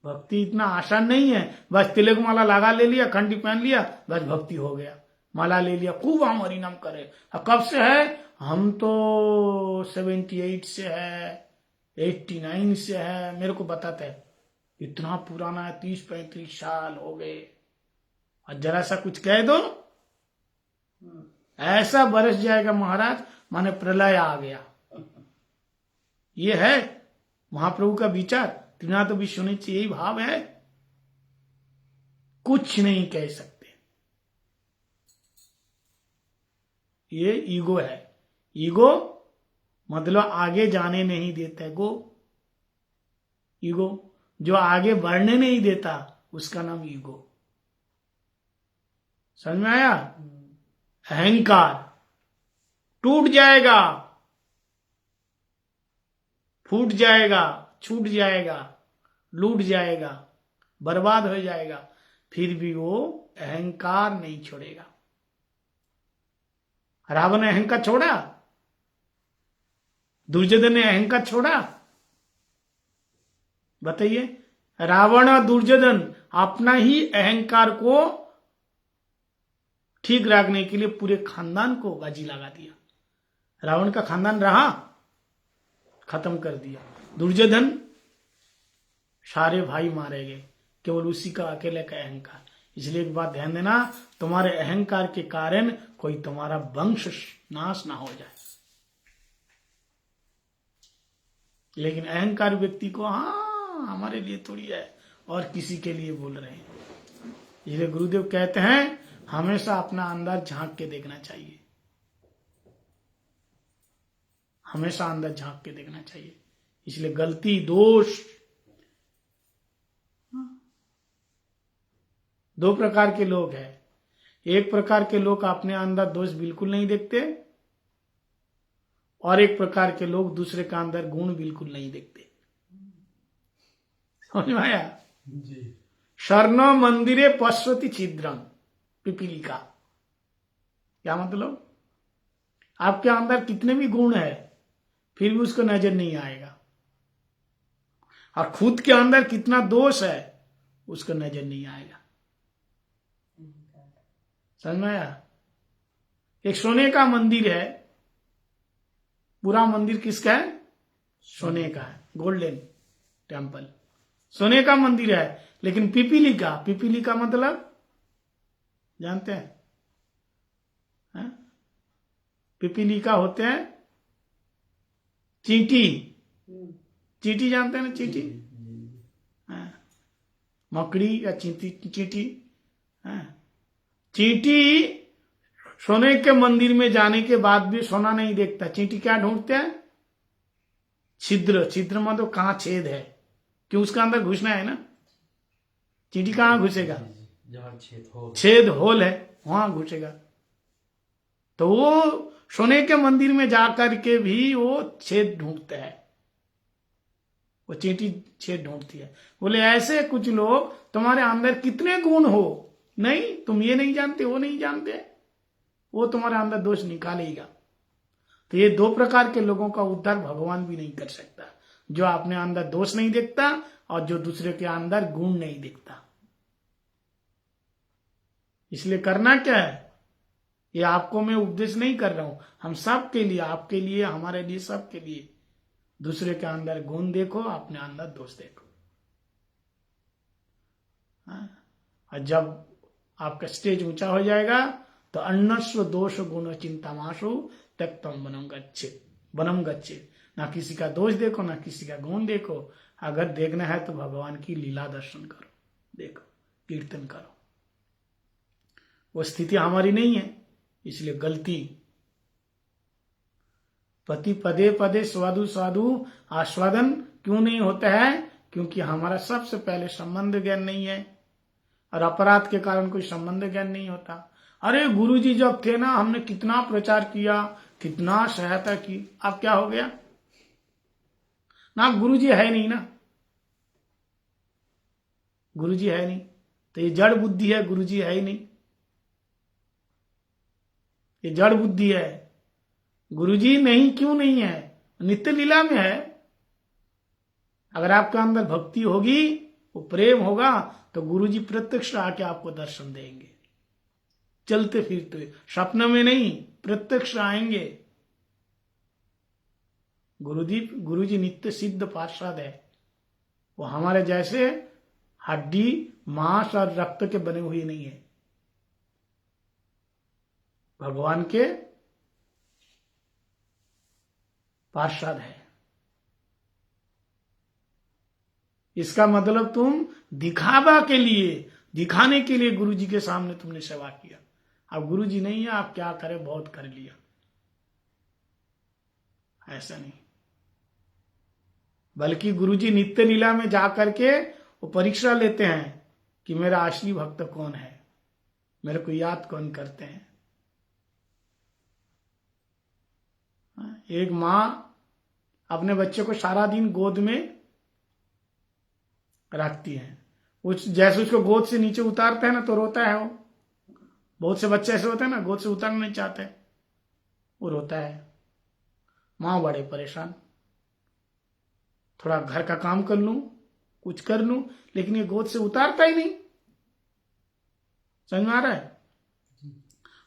भक्ति इतना आसान नहीं है, बस तिलक माला लगा ले लिया, खंडी पहन लिया, बस भक्ति हो गया। माला ले लिया, खूब हम हरिनाम करे। अब कब से है? हम तो 78 से है, 89 से है, मेरे को बताते हैं। इतना पुराना है, 30-35 साल हो गए। और जरा सा कुछ कह दो, ऐसा बरस जाएगा महाराज, माने प्रलय आ गया। ये है महाप्रभु का विचार। तीना तो भी सुने चाहिए, यही भाव है। कुछ नहीं कह सकते, ये ईगो है। ईगो मतलब आगे जाने नहीं देता है। ईगो जो आगे बढ़ने नहीं देता, उसका नाम ईगो। समझ में आया? अहंकार टूट जाएगा, फूट जाएगा, छूट जाएगा, लूट जाएगा, बर्बाद हो जाएगा, फिर भी वो अहंकार नहीं छोड़ेगा। रावण ने अहंकार छोड़ा? दुर्योधन ने अहंकार छोड़ा? बताइए। रावण और दुर्योधन अपना ही अहंकार को ठीक रखने के लिए पूरे खानदान को बाजी लगा दिया। रावण का खानदान रहा, खत्म कर दिया। दुर्योधन सारे भाई मारे गए, केवल उसी का अकेले का अहंकार। इसलिए एक बात ध्यान देना, तुम्हारे अहंकार के कारण कोई तुम्हारा वंश नाश ना हो जाए। लेकिन अहंकार व्यक्ति को, हाँ हमारे लिए थोड़ी है, और किसी के लिए बोल रहे हैं। इसलिए गुरुदेव कहते हैं हमेशा अपना अंदर झांक के देखना चाहिए। हमेशा अंदर झांक के देखना चाहिए। इसलिए गलती, दोष, दो प्रकार के लोग हैं। एक प्रकार के लोग अपने अंदर दोष बिल्कुल नहीं देखते, और एक प्रकार के लोग दूसरे के अंदर गुण बिल्कुल नहीं देखते। समझ में आया जी। शरण मंदिरे पश्यति छिद्रम पिपीलिका। क्या मतलब? आपके अंदर कितने भी गुण है फिर भी उसको नजर नहीं आएगा, और खुद के अंदर कितना दोष है उसको नजर नहीं आएगा। समझ में आया? एक सोने का मंदिर है, पूरा मंदिर किसका है? सोने का है, गोल्डन टेम्पल, सोने का मंदिर है। लेकिन पिपीलिका, पिपीलिका मतलब जानते हैं? पिपीलिका होते हैं चींटी। चींटी जानते हैं ना? चींटी, मकड़ी या चींटी। चींटी सोने के मंदिर में जाने के बाद भी सोना नहीं देखता। चींटी क्या ढूंढते हैं? छिद्र। छिद्र मतलब कहां छेद है, कि उसका अंदर घुसना है ना। चींटी कहां घुसेगा? जहां छेद होल है वहां घुसेगा। तो वो सोने के मंदिर में जाकर के भी वो छेद ढूंढते हैं, वो चींटी छेद ढूंढती है। बोले ऐसे कुछ लोग तुम्हारे अंदर कितने गुण हो, नहीं तुम ये नहीं जानते, वो नहीं जानते, वो तुम्हारे अंदर दोष निकालेगा। तो ये दो प्रकार के लोगों का उद्धार भगवान भी नहीं कर सकता, जो अपने अंदर दोष नहीं देखता और जो दूसरे के अंदर गुण नहीं देखता। इसलिए करना क्या है, ये आपको मैं उपदेश नहीं कर रहा हूं, हम सब के लिए, आपके लिए, हमारे लिए, सबके लिए, दूसरे के अंदर गुण देखो, अपने अंदर दोष देखो। और जब आपका स्टेज ऊंचा हो जाएगा तो अन्नस्व दोष गुण चिंतामाशु त्यक्तम बनम गच्छे। ना किसी का दोष देखो, ना किसी का गुण देखो। अगर देखना है तो भगवान की लीला दर्शन करो, देखो, कीर्तन करो। वो स्थिति हमारी नहीं है, इसलिए गलती। पति पदे पदे स्वादु स्वादु आस्वादन क्यों नहीं होता है? क्योंकि हमारा सबसे पहले संबंध ज्ञान नहीं है, और अपराध के कारण कोई संबंध ज्ञान नहीं होता। अरे गुरुजी जब थे ना, हमने कितना प्रचार किया, कितना सहायता की, अब क्या हो गया ना? गुरुजी है नहीं ना, गुरुजी है नहीं, तो ये जड़ बुद्धि है, गुरुजी है ही नहीं, ये जड़ बुद्धि है। गुरुजी नहीं, क्यों नहीं है? नित्य लीला में है। अगर आपके अंदर भक्ति होगी, वो प्रेम होगा, तो गुरुजी प्रत्यक्ष आके आपको दर्शन देंगे, चलते फिरते, स्वप्न में नहीं, प्रत्यक्ष आएंगे। गुरुजी नित्य सिद्ध पार्षद है, वो हमारे जैसे हड्डी मांस और रक्त के बने हुए नहीं है, भगवान के पार्षद है। इसका मतलब तुम दिखावा के लिए, दिखाने के लिए गुरुजी के सामने तुमने सेवा किया। अब गुरुजी नहीं है, आप क्या करें, बहुत कर लिया, ऐसा नहीं। बल्कि गुरुजी नित्य लीला में जाकर के वो परीक्षा लेते हैं कि मेरा असली भक्त कौन है, मेरे को याद कौन करते हैं। एक माँ अपने बच्चे को सारा दिन गोद में रखती है, जैसे उसको गोद से नीचे उतारते हैं ना तो रोता है वो। बहुत से बच्चे ऐसे होते हैं ना, गोद से उतारना नहीं चाहते, वो रोता है। माँ बड़े परेशान, थोड़ा घर का काम कर लूं, कुछ कर लूं, लेकिन ये गोद से उतारता ही नहीं। समझ में आ रहा है?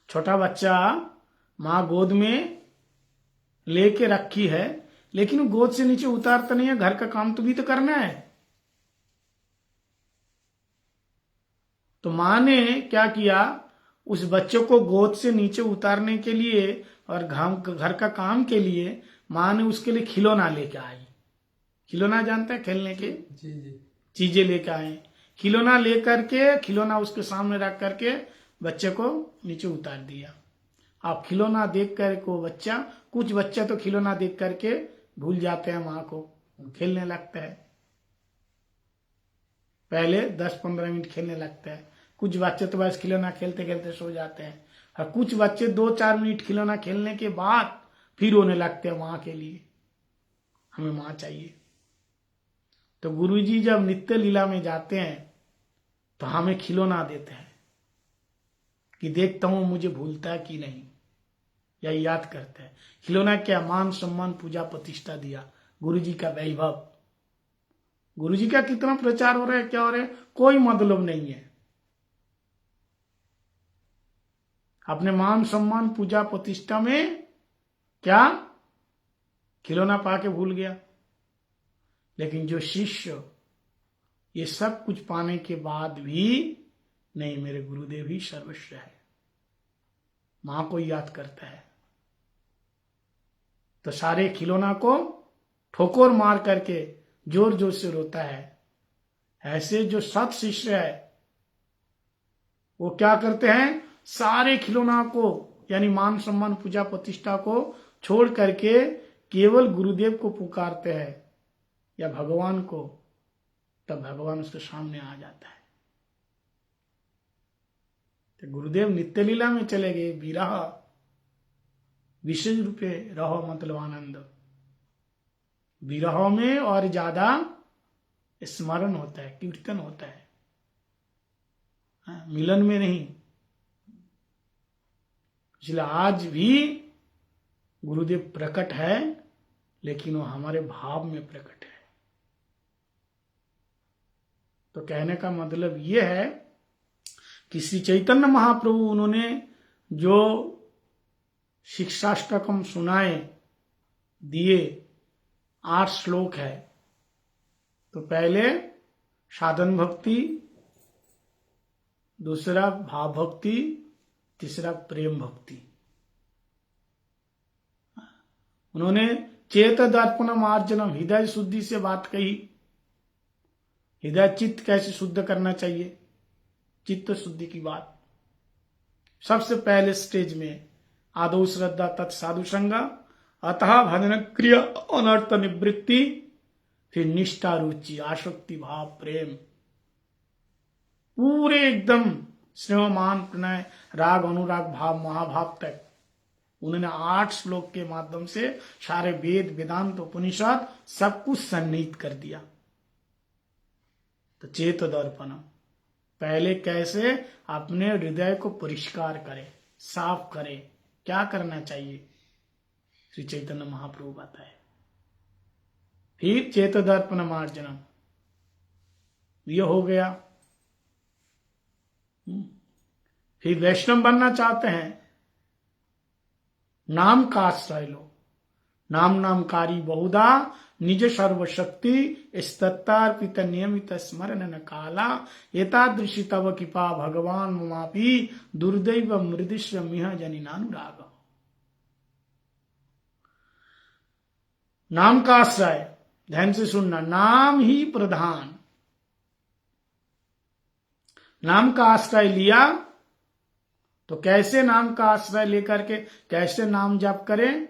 छोटा बच्चा माँ गोद में लेके रखी है, लेकिन गोद से नीचे उतारता नहीं है। घर का काम तो भी तो करना है। तो माँ ने क्या किया, उस बच्चे को गोद से नीचे उतारने के लिए और घर का काम के लिए माँ ने उसके लिए खिलौना लेके आई। खिलौना जानते हैं, खेलने के चीजें लेके आए। खिलौना लेकर के, खिलौना उसके सामने रख करके बच्चे को नीचे उतार दिया। आप खिलौना देख कर को बच्चा, कुछ बच्चे तो खिलौना देख करके भूल जाते हैं माँ को, खेलने लगता है, पहले 10-15 मिनट खेलने लगता है। कुछ बच्चे तो बस खिलौना खेलते खेलते सो जाते हैं, और कुछ बच्चे 2-4 मिनट खिलौना खेलने के बाद फिर रोने लगते हैं माँ के लिए, हमें माँ चाहिए। तो गुरुजी जब नित्य लीला में जाते हैं तो हमें खिलौना देते हैं कि देखता हूं मुझे भूलता है कि नहीं, या याद करता है। खिलौना क्या, मान सम्मान पूजा प्रतिष्ठा दिया, गुरुजी का वैभव, गुरुजी का कितना प्रचार हो रहा है, क्या हो रहा है, कोई मतलब नहीं है। अपने मान सम्मान पूजा प्रतिष्ठा में क्या खिलौना पाके भूल गया। लेकिन जो शिष्य ये सब कुछ पाने के बाद भी नहीं, मेरे गुरुदेव ही सर्वस्व है, मां को याद करता है, तो सारे खिलौना को ठोकर मार करके जोर जोर से रोता है। ऐसे जो सत शिष्य है वो क्या करते हैं, सारे खिलौना को यानी मान सम्मान पूजा प्रतिष्ठा को छोड़ करके केवल गुरुदेव को पुकारते हैं या भगवान को, तब भगवान उसके सामने आ जाता है। तो गुरुदेव नित्य लीला में चले गए, विरह विशेष रूपे रहो मतलब आनंद, विरह में और ज्यादा स्मरण होता है, कीर्तन होता है, मिलन में नहीं। इसलिए आज भी गुरुदेव प्रकट है, लेकिन वो हमारे भाव में प्रकट है। तो कहने का मतलब ये है कि श्री चैतन्य महाप्रभु उन्होंने जो शिक्षाष्टकम सुनाए दिए, 8 श्लोक है। तो पहले साधन भक्ति, दूसरा भाव भक्ति, तीसरा प्रेम भक्ति। उन्होंने चेत दर्पण मार्जनम, हृदय शुद्धि से बात कही, हृदय चित्त कैसे शुद्ध करना चाहिए, चित्त शुद्धि की बात सबसे पहले स्टेज में। आदौ श्रद्धा तत्साधु संग, अतः भजन क्रिया अनर्थ निवृत्ति, फिर निष्ठा रुचि आसक्ति भाव प्रेम, पूरे एकदम स्नेह मान प्रणय राग अनुराग भाव महाभाव तक उन्होंने 8 श्लोक के माध्यम से सारे वेद वेदांत उपनिषद सब कुछ सन्निहित कर दिया। तो चेत दर्पण, पहले कैसे अपने हृदय को परिष्कार करे, साफ करे, क्या करना चाहिए श्री चैतन्य महाप्रभु बताए। फिर चेत दर्पण मार्जनम, ये हो गया। फिर वैष्णव बनना चाहते हैं, नाम का आश्रय लो, नाम नामकारी बहुधा निज सर्वशक्ति स्तत्तार्पित नियमित स्मरण न काला, एतादृशी तव कृपा भगवान ममापि दुर्दैव मृदिश्व मिह जनिनानुराग। नाम का आश्रय, ध्यान से सुनना, नाम ही प्रधान। नाम का आश्रय लिया तो कैसे नाम का आश्रय लेकर के कैसे नाम जाप करें,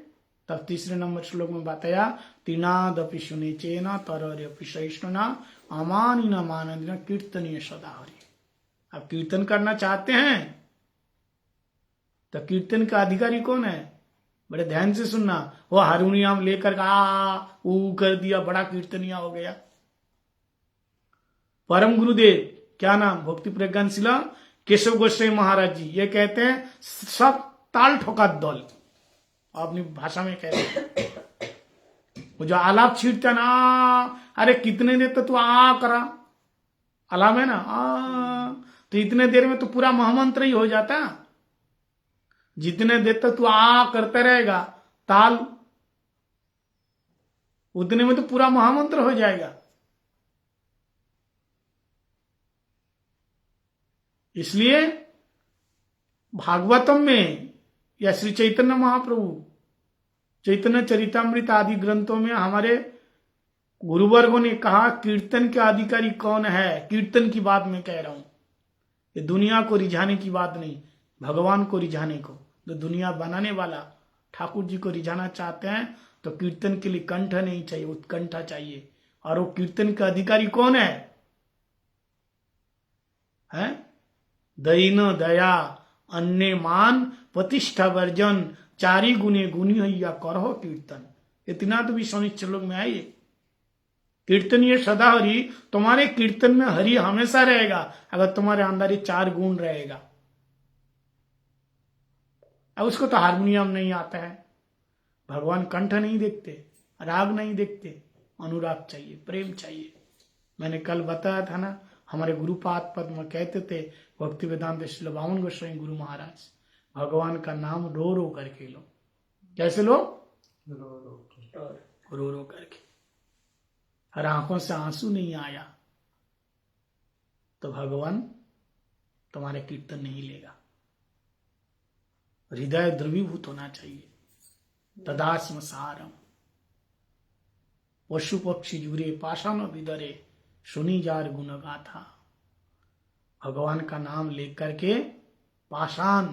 तब तीसरे नंबर श्लोक में बताया, तीनादपि सुनिचेना तरर्यपि सहिष्णुना अमानिना मानंदिना कीर्तनीय सदा हरि। अब कीर्तन करना चाहते हैं तो कीर्तन का अधिकारी कौन है, बड़े ध्यान से सुनना। वो हारमोनियम लेकर आ ऊ कर दिया, बड़ा कीर्तनिया हो गया। परम गुरुदेव, क्या नाम, भक्ति प्रज्ञानशिला केशव गोस्वामी महाराज जी, ये कहते हैं सब ताल ठोका दल, अपनी भाषा में कहते हैं। वो जो आलाप छीटता ना, अरे कितने देर तो तू आ करा, आलाप है ना आ, तो इतने देर में तो पूरा महामंत्र ही हो जाता। जितने देर तक तू आ करते रहेगा ताल, उतने में तो पूरा महामंत्र हो जाएगा। इसलिए भागवतम में या श्री चैतन्य महाप्रभु चैतन्य चरितामृत आदि ग्रंथों में हमारे गुरुवर्गों ने कहा कीर्तन के अधिकारी कौन है। कीर्तन की बात मैं कह रहा हूं, ये दुनिया को रिझाने की बात नहीं, भगवान को रिझाने को। जो दुनिया बनाने वाला ठाकुर जी को रिझाना चाहते हैं तो कीर्तन के लिए कंठ नहीं चाहिए, उत्कंठा चाहिए। और वो कीर्तन का अधिकारी कौन है? दईन दया अन्य मान प्रतिष्ठा वर्जन चारी गुने गुनी हैया करहो कीर्तन। इतना तो भी शनिश्चर लोग में आइए। कीर्तन ये सदा हरि, तुम्हारे कीर्तन में हरि हमेशा रहेगा अगर तुम्हारे अंदर ये 4 गुण रहेगा। अब उसको तो हारमोनियम नहीं आता है, भगवान कंठ नहीं देखते, राग नहीं देखते, अनुराग चाहिए, प्रेम चाहिए। मैंने कल बताया था ना, हमारे गुरुपाद पद्म कहते थे भक्ति वेदांत श्री बामन गोस्वामी गुरु महाराज, भगवान का नाम रो रो करके लो। कैसे लो? रो रो करके। हर आंखों से आंसू नहीं आया तो भगवान तुम्हारे कीर्तन नहीं लेगा। हृदय द्रवीभूत होना चाहिए। तदास्म सारम पशु पक्षी जुरे पाषाण विदरे सुनी जार गुण गाथा। भगवान का नाम लेकर के पाषाण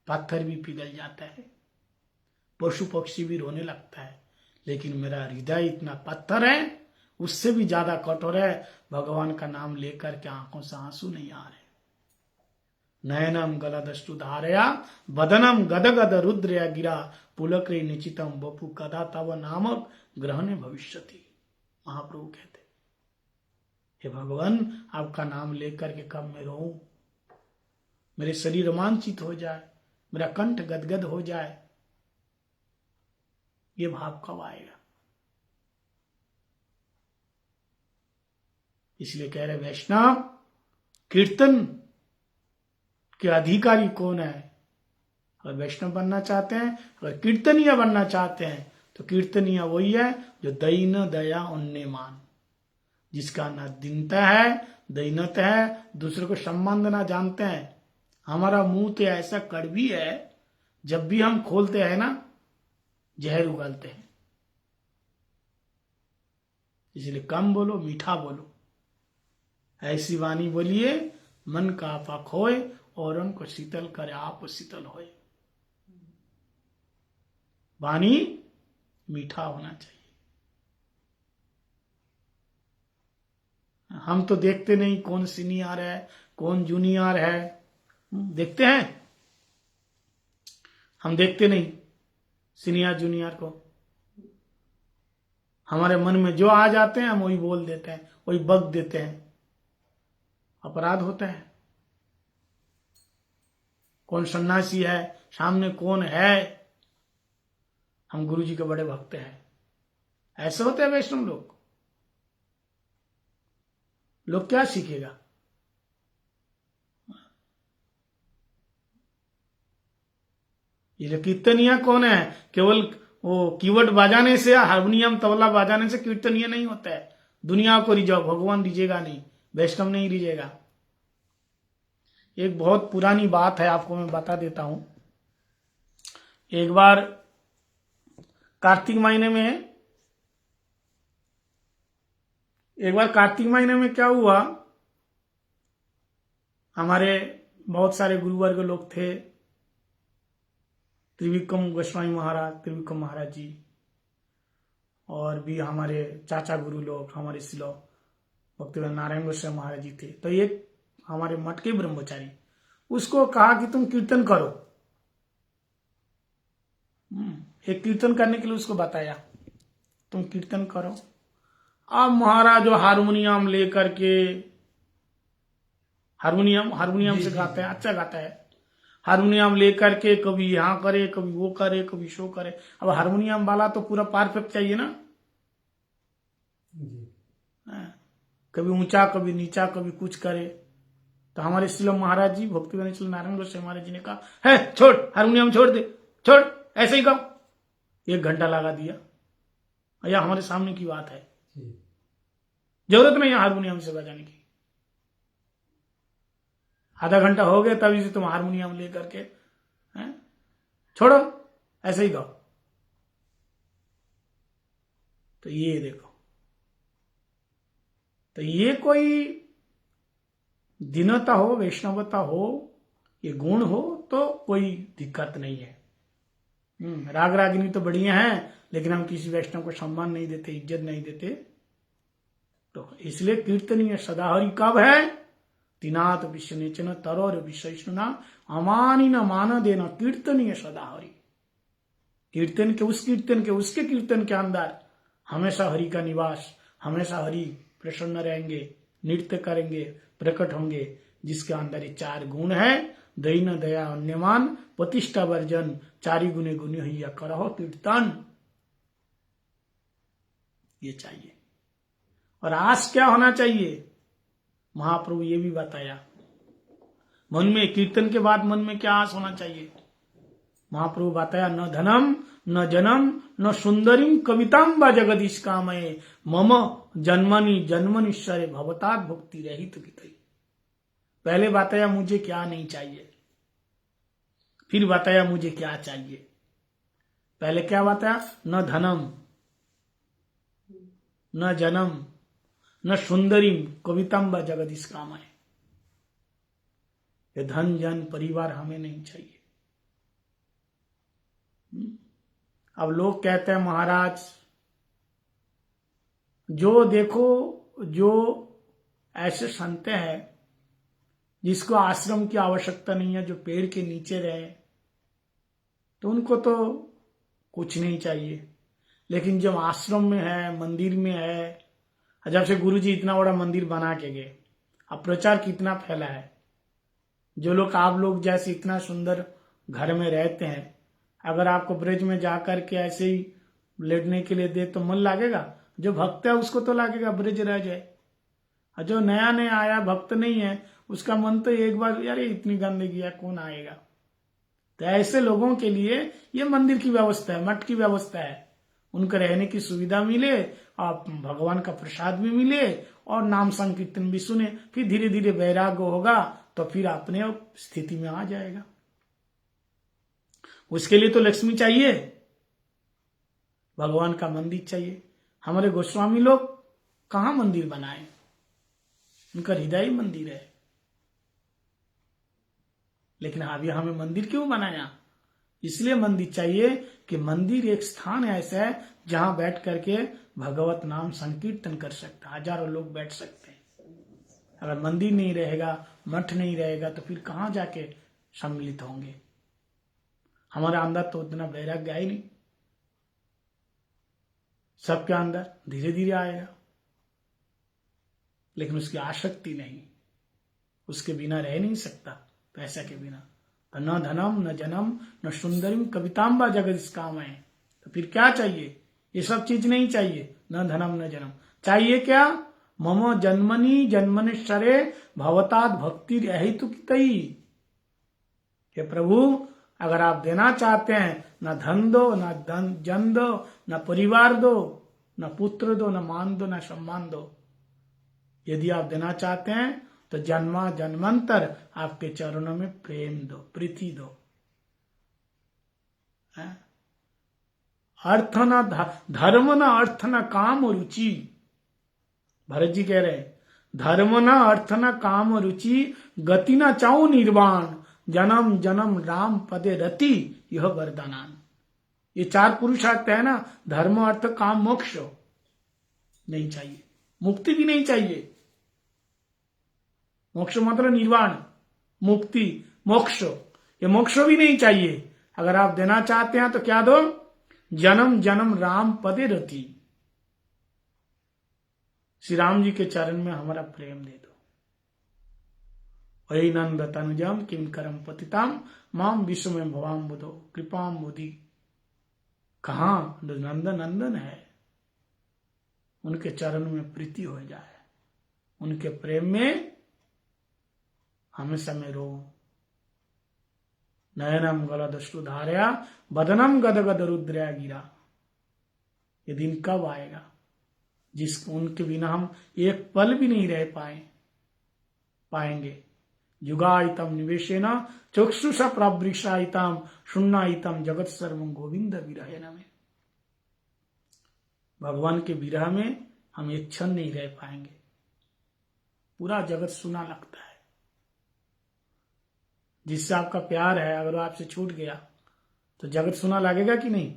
पत्थर भी पिघल जाता है, पशु पक्षी भी रोने लगता है, लेकिन मेरा हृदय इतना पत्थर है, उससे भी ज्यादा कठोर है। भगवान का नाम लेकर के आंखों से आंसू नहीं आ रहे। नयनम गलदस्तु धारया बदनम गदगद रुद्रया गिरा पुलक्रे निचितम बपु कदा तव नामक ग्रहणे भविष्यति। महाप्रभु कहते, हे भगवान, आपका नाम लेकर के कब मैं रोऊं, मेरे शरीर रोमांचित हो जाए, मेरा कंठ गदगद हो जाए, ये भाव कब आएगा? इसलिए कह रहे वैष्णव, कीर्तन के अधिकारी कौन है? अगर वैष्णव बनना चाहते हैं, अगर कीर्तनीय बनना चाहते हैं, तो कीर्तनीय वही है जो दईन दया उन्ने मान, जिसका न दीनता है, दईनत है, दूसरे को सम्मान देना जानते हैं। हमारा मुंह तो ऐसा कड़वी है, जब भी हम खोलते हैं ना, जहर उगलते हैं। इसलिए कम बोलो, मीठा बोलो, ऐसी वाणी बोलिए मन का आपा खोए और उनको शीतल करे आप शीतल होए। वाणी मीठा होना चाहिए। हम तो देखते नहीं कौन सीनियर है, कौन जूनियर है, देखते हैं? हम देखते नहीं सीनियर जूनियर को। हमारे मन में जो आ जाते हैं हम वही बोल देते हैं, वही बक देते हैं, अपराध होता है। कौन सन्यासी है, सामने कौन है, हम गुरु जी के बड़े भक्त हैं, ऐसे होते हैं वैष्णव लोग। लोग क्या सीखेगा? ये कीर्तनिया कौन है? केवल वो कीबोर्ड बजाने से, हारमोनियम तबला बजाने से कीर्तनिया नहीं होता है। दुनिया को रिझाओ, भगवान रिझेगा नहीं, वैष्णव नहीं रिझेगा। एक बहुत पुरानी बात है, आपको मैं बता देता हूं। एक बार कार्तिक महीने में क्या हुआ, हमारे बहुत सारे गुरुवर्ग लोग थे, त्रिविक्रम गोस्वामी महाराज, त्रिविक्रम महाराज जी, और भी हमारे चाचा गुरु लोग, हमारे शिलो भक्तिवेदांत नारायण गोस्वामी महाराज जी थे। तो एक हमारे मठ के ब्रह्मचारी, उसको कहा कि तुम कीर्तन करो। एक कीर्तन करने के लिए उसको बताया, तुम कीर्तन करो। अब महाराज जो हारमोनियम लेकर के, हारमोनियम से गाते हैं, अच्छा गाता है, हारमोनियम लेकर के कभी यहाँ करे, कभी वो करे, कभी शो करे। अब हारमोनियम वाला तो पूरा परफेक्ट चाहिए ना, कभी ऊंचा, कभी नीचा, कभी कुछ करे। तो हमारे शिलो महाराज जी, भक्तिवेदांत नारायण गोस्वामी महाराज जी ने कहा, है छोड़, हारमोनियम छोड़ दे, छोड़, ऐसे ही गाओ। 1 घंटा लगा दिया। या हमारे सामने की बात है, जरूरत नहीं है हारमोनियम से बजाने की। आधा घंटा हो गया तभी से तुम हारमोनियम लेकर के छोड़ो, ऐसे ही गाओ। तो ये देखो, तो ये कोई दीनता हो, वैष्णवता हो, ये गुण हो तो कोई दिक्कत नहीं है। राग रागिनी तो बढ़िया हैं, लेकिन हम किसी वैष्णव को सम्मान नहीं देते, इज्जत नहीं देते। तो इसलिए कीर्तनीय सदाहरि कब है? तिनाथ विश्वनेचन तरोर विशेषणा अमानी न मान देना कीर्तनीय सदाहरि। कीर्तन के उसके कीर्तन के अंदर हमेशा हरि का निवास, हमेशा हरि प्रसन्न रहेंगे, नृत्य करेंगे, प्रकट होंगे, जिसके अंदर ये 4 गुण है। दैन दया अन्यमान प्रतिष्ठा वर्जन चारि गुणे गुण हिया करहो कीर्तन। ये चाहिए। और आस क्या होना चाहिए? महाप्रभु ये भी बताया। मन में कीर्तन के बाद मन में क्या आस होना चाहिए? महाप्रभु बताया, न धनम न जनम न सुंदरीम कविताम व जगदीश कामये मम जन्मनि जन्मनिश्चरे भवतात भक्ति रहित कितई। पहले बताया मुझे क्या नहीं चाहिए, फिर बताया मुझे क्या चाहिए। पहले क्या बताया? न धनम न जनम न सुंदरीम कविताम व जगदीश कामये। ये धन जन परिवार हमें नहीं चाहिए। अब लोग कहते हैं महाराज, जो देखो जो ऐसे संत हैं जिसको आश्रम की आवश्यकता नहीं है, जो पेड़ के नीचे रहे, तो उनको तो कुछ नहीं चाहिए। लेकिन जब आश्रम में है, मंदिर में है, जब से गुरुजी इतना बड़ा मंदिर बना के गए, अब प्रचार कितना फैला है। जो लोग आप लोग जैसे इतना सुंदर घर में रहते हैं, अगर आपको ब्रज में जाकर के ऐसे ही लेटने के लिए दे तो मन लगेगा? जो भक्त है उसको तो लगेगा ब्रज रह जाए, और जो नया नया आया भक्त नहीं है उसका मन तो एक बार, यार इतनी गंदगी है, कौन आएगा। तो ऐसे लोगों के लिए ये मंदिर की व्यवस्था है, मठ की व्यवस्था है। उनको रहने की सुविधा मिले, और भगवान का प्रसाद भी मिले, और नाम संकीर्तन भी सुने। फिर धीरे धीरे वैराग्य होगा तो फिर अपने स्थिति में आ जाएगा। उसके लिए तो लक्ष्मी चाहिए, भगवान का मंदिर चाहिए। हमारे गोस्वामी लोग कहां मंदिर बनाए? उनका हृदय मंदिर है। लेकिन अभी हमें मंदिर क्यों बनाया? इसलिए मंदिर चाहिए कि मंदिर एक स्थान ऐसा है जहां बैठ करके भगवत नाम संकीर्तन कर सकता है, हजारों लोग बैठ सकते हैं। अगर मंदिर नहीं रहेगा, मठ नहीं रहेगा, तो फिर कहां जाके सम्मिलित होंगे? हमारे अंदर तो उतना वैराग्य है ही नहीं। सबके अंदर धीरे धीरे आएगा, लेकिन उसकी आसक्ति नहीं, उसके बिना रह नहीं सकता। पैसा के बिना तो न धनम न जनम न सुंदरीम कविताम व जगदीश कामये। तो फिर क्या चाहिए? ये सब चीज नहीं चाहिए। न धनम न जनम चाहिए क्या? मम जन्मनि जन्मनिश्चरे भवतात भक्ति रहितु कितई। हे प्रभु, अगर आप देना चाहते हैं, न धन दो, न जन दो, न परिवार दो, न पुत्र दो, न मान दो, न सम्मान दो। यदि आप देना चाहते हैं तो जन्मा जन्मांतर आपके चरणों में प्रेम दो, प्रीति दो। अर्थ न धर्म न अर्थ न काम रुचि। भरत जी कह रहे, धर्म न अर्थ न काम रुचि, गति न चाऊ निर्वाण, जन्म जन्म राम पदे रति यह वरदानान। ये 4 पुरुषार्थ है ना, धर्म अर्थ काम मोक्ष नहीं चाहिए, मुक्ति भी नहीं चाहिए। मोक्ष मतलब निर्वाण, मुक्ति, मोक्ष, ये मोक्ष भी नहीं चाहिए। अगर आप देना चाहते हैं तो क्या दो? जन्म जन्म राम पदे रति। श्री राम जी के चरण में हमारा प्रेम दे दो। वही नंद तनुजम किम करम पतिताम माम विश्व में भवाम बुधो कृपाम बुधि। कहा नंद नंदन है, उनके चरण में प्रीति हो जाए, उनके प्रेम में हमेशा में रो। नयनम गलदश्रु धारया बदनम गदगद रुद्रया गिरा। ये दिन कब आएगा जिसको उनके बिना हम एक पल भी नहीं रह पाएंगे। युगायतम निवेशेन चक्षुषा प्रवृषायितम शून्नायितम जगत सर्वं गोविंद विरह में। भगवान के विरह में हम एक क्षण नहीं रह पाएंगे, पूरा जगत सुना लगता है। जिससे आपका प्यार है, अगर वो आपसे छूट गया तो जगत सुना लगेगा कि नहीं?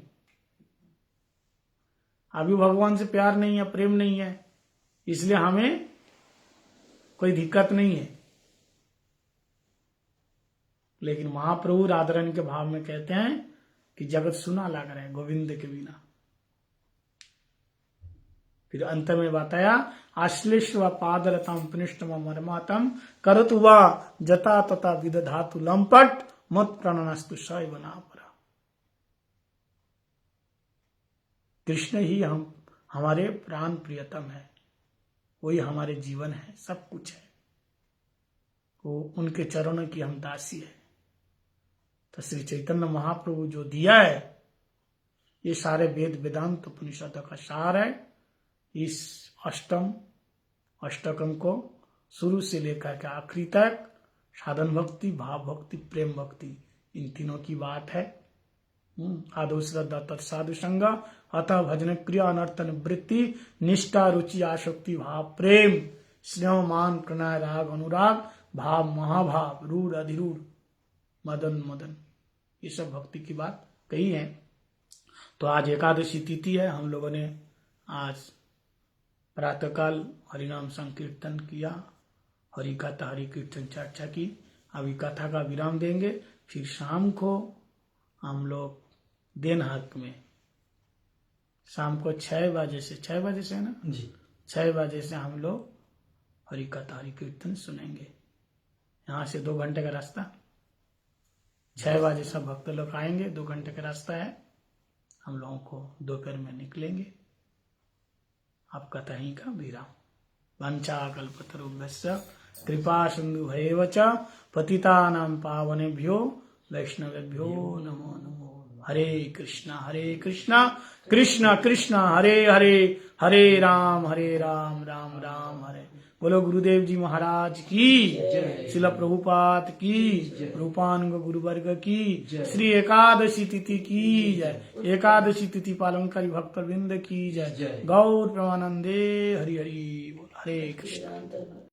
अभी भगवान से प्यार नहीं है, प्रेम नहीं है, इसलिए हमें कोई दिक्कत नहीं है। लेकिन महाप्रभु राधारानी के भाव में कहते हैं कि जगत सुना लग रहा है गोविंद के बिना। फिर अंत में बताया, आश्लेषवा पादरतम पुनिष्टम मरमातम करतु वा जता तथा विदधातु लंपट मत प्रणनस्तु शैव नापरा। कृष्ण ही हमारे प्राण प्रियतम है, वही हमारे जीवन है, सब कुछ है, वो उनके चरणों की हम दासी है। तो श्री चैतन्य महाप्रभु जो दिया है, ये सारे वेद वेदांत उपनिषद का सार है। इस अष्टकम को शुरू से लेकर के आखिरी तक साधन भक्ति, भाव भक्ति, प्रेम भक्ति, इन तीनों की बात है। आदौ श्रद्धा तत्साधु संग अतः भजन क्रिया अनर्थन वृत्ति निष्ठा रुचि आसक्ति भाव प्रेम स्नेह मान प्रणय राग अनुराग भाव महाभाव रूढ़ अधिरूढ़ मदन मदन, ये सब भक्ति की बात कही है। तो आज एकादशी तिथि है। हम लोगों ने आज प्रातःकाल हरिनाम संकीर्तन किया, हरि कथा हरि कीर्तन चर्चा की। अभी कथा का विराम देंगे, फिर शाम को हम लोग दिन हक में शाम को 6 बजे से 6 बजे से है ना जी, 6 बजे से हम लोग हरि कथा हरि कीर्तन सुनेंगे। यहाँ से 2 घंटे का रास्ता, 6 बजे सब भक्त लोग आएंगे, 2 घंटे का रास्ता है। हम लोगों को दोपहर में निकलेंगे। अब कथा ही का विराम। वंचा कल्पतरुभ्यश्च कृपा सिंधु भैव च पतितानां पावनेभ्यो वैष्णवेभ्यो नमो नमो। हरे कृष्णा कृष्ण कृष्ण हरे हरे, हरे राम राम राम हरे। बोलो गुरुदेव जी महाराज की, श्रील प्रभुपाद की, रूपानुग गुरुवर्ग की, श्री एकादशी तिथि की जय, एकादशी तिथि पालनकारी भक्तवृंद की जय। गौर प्रमानंदे हरि हरि। हरे कृष्ण।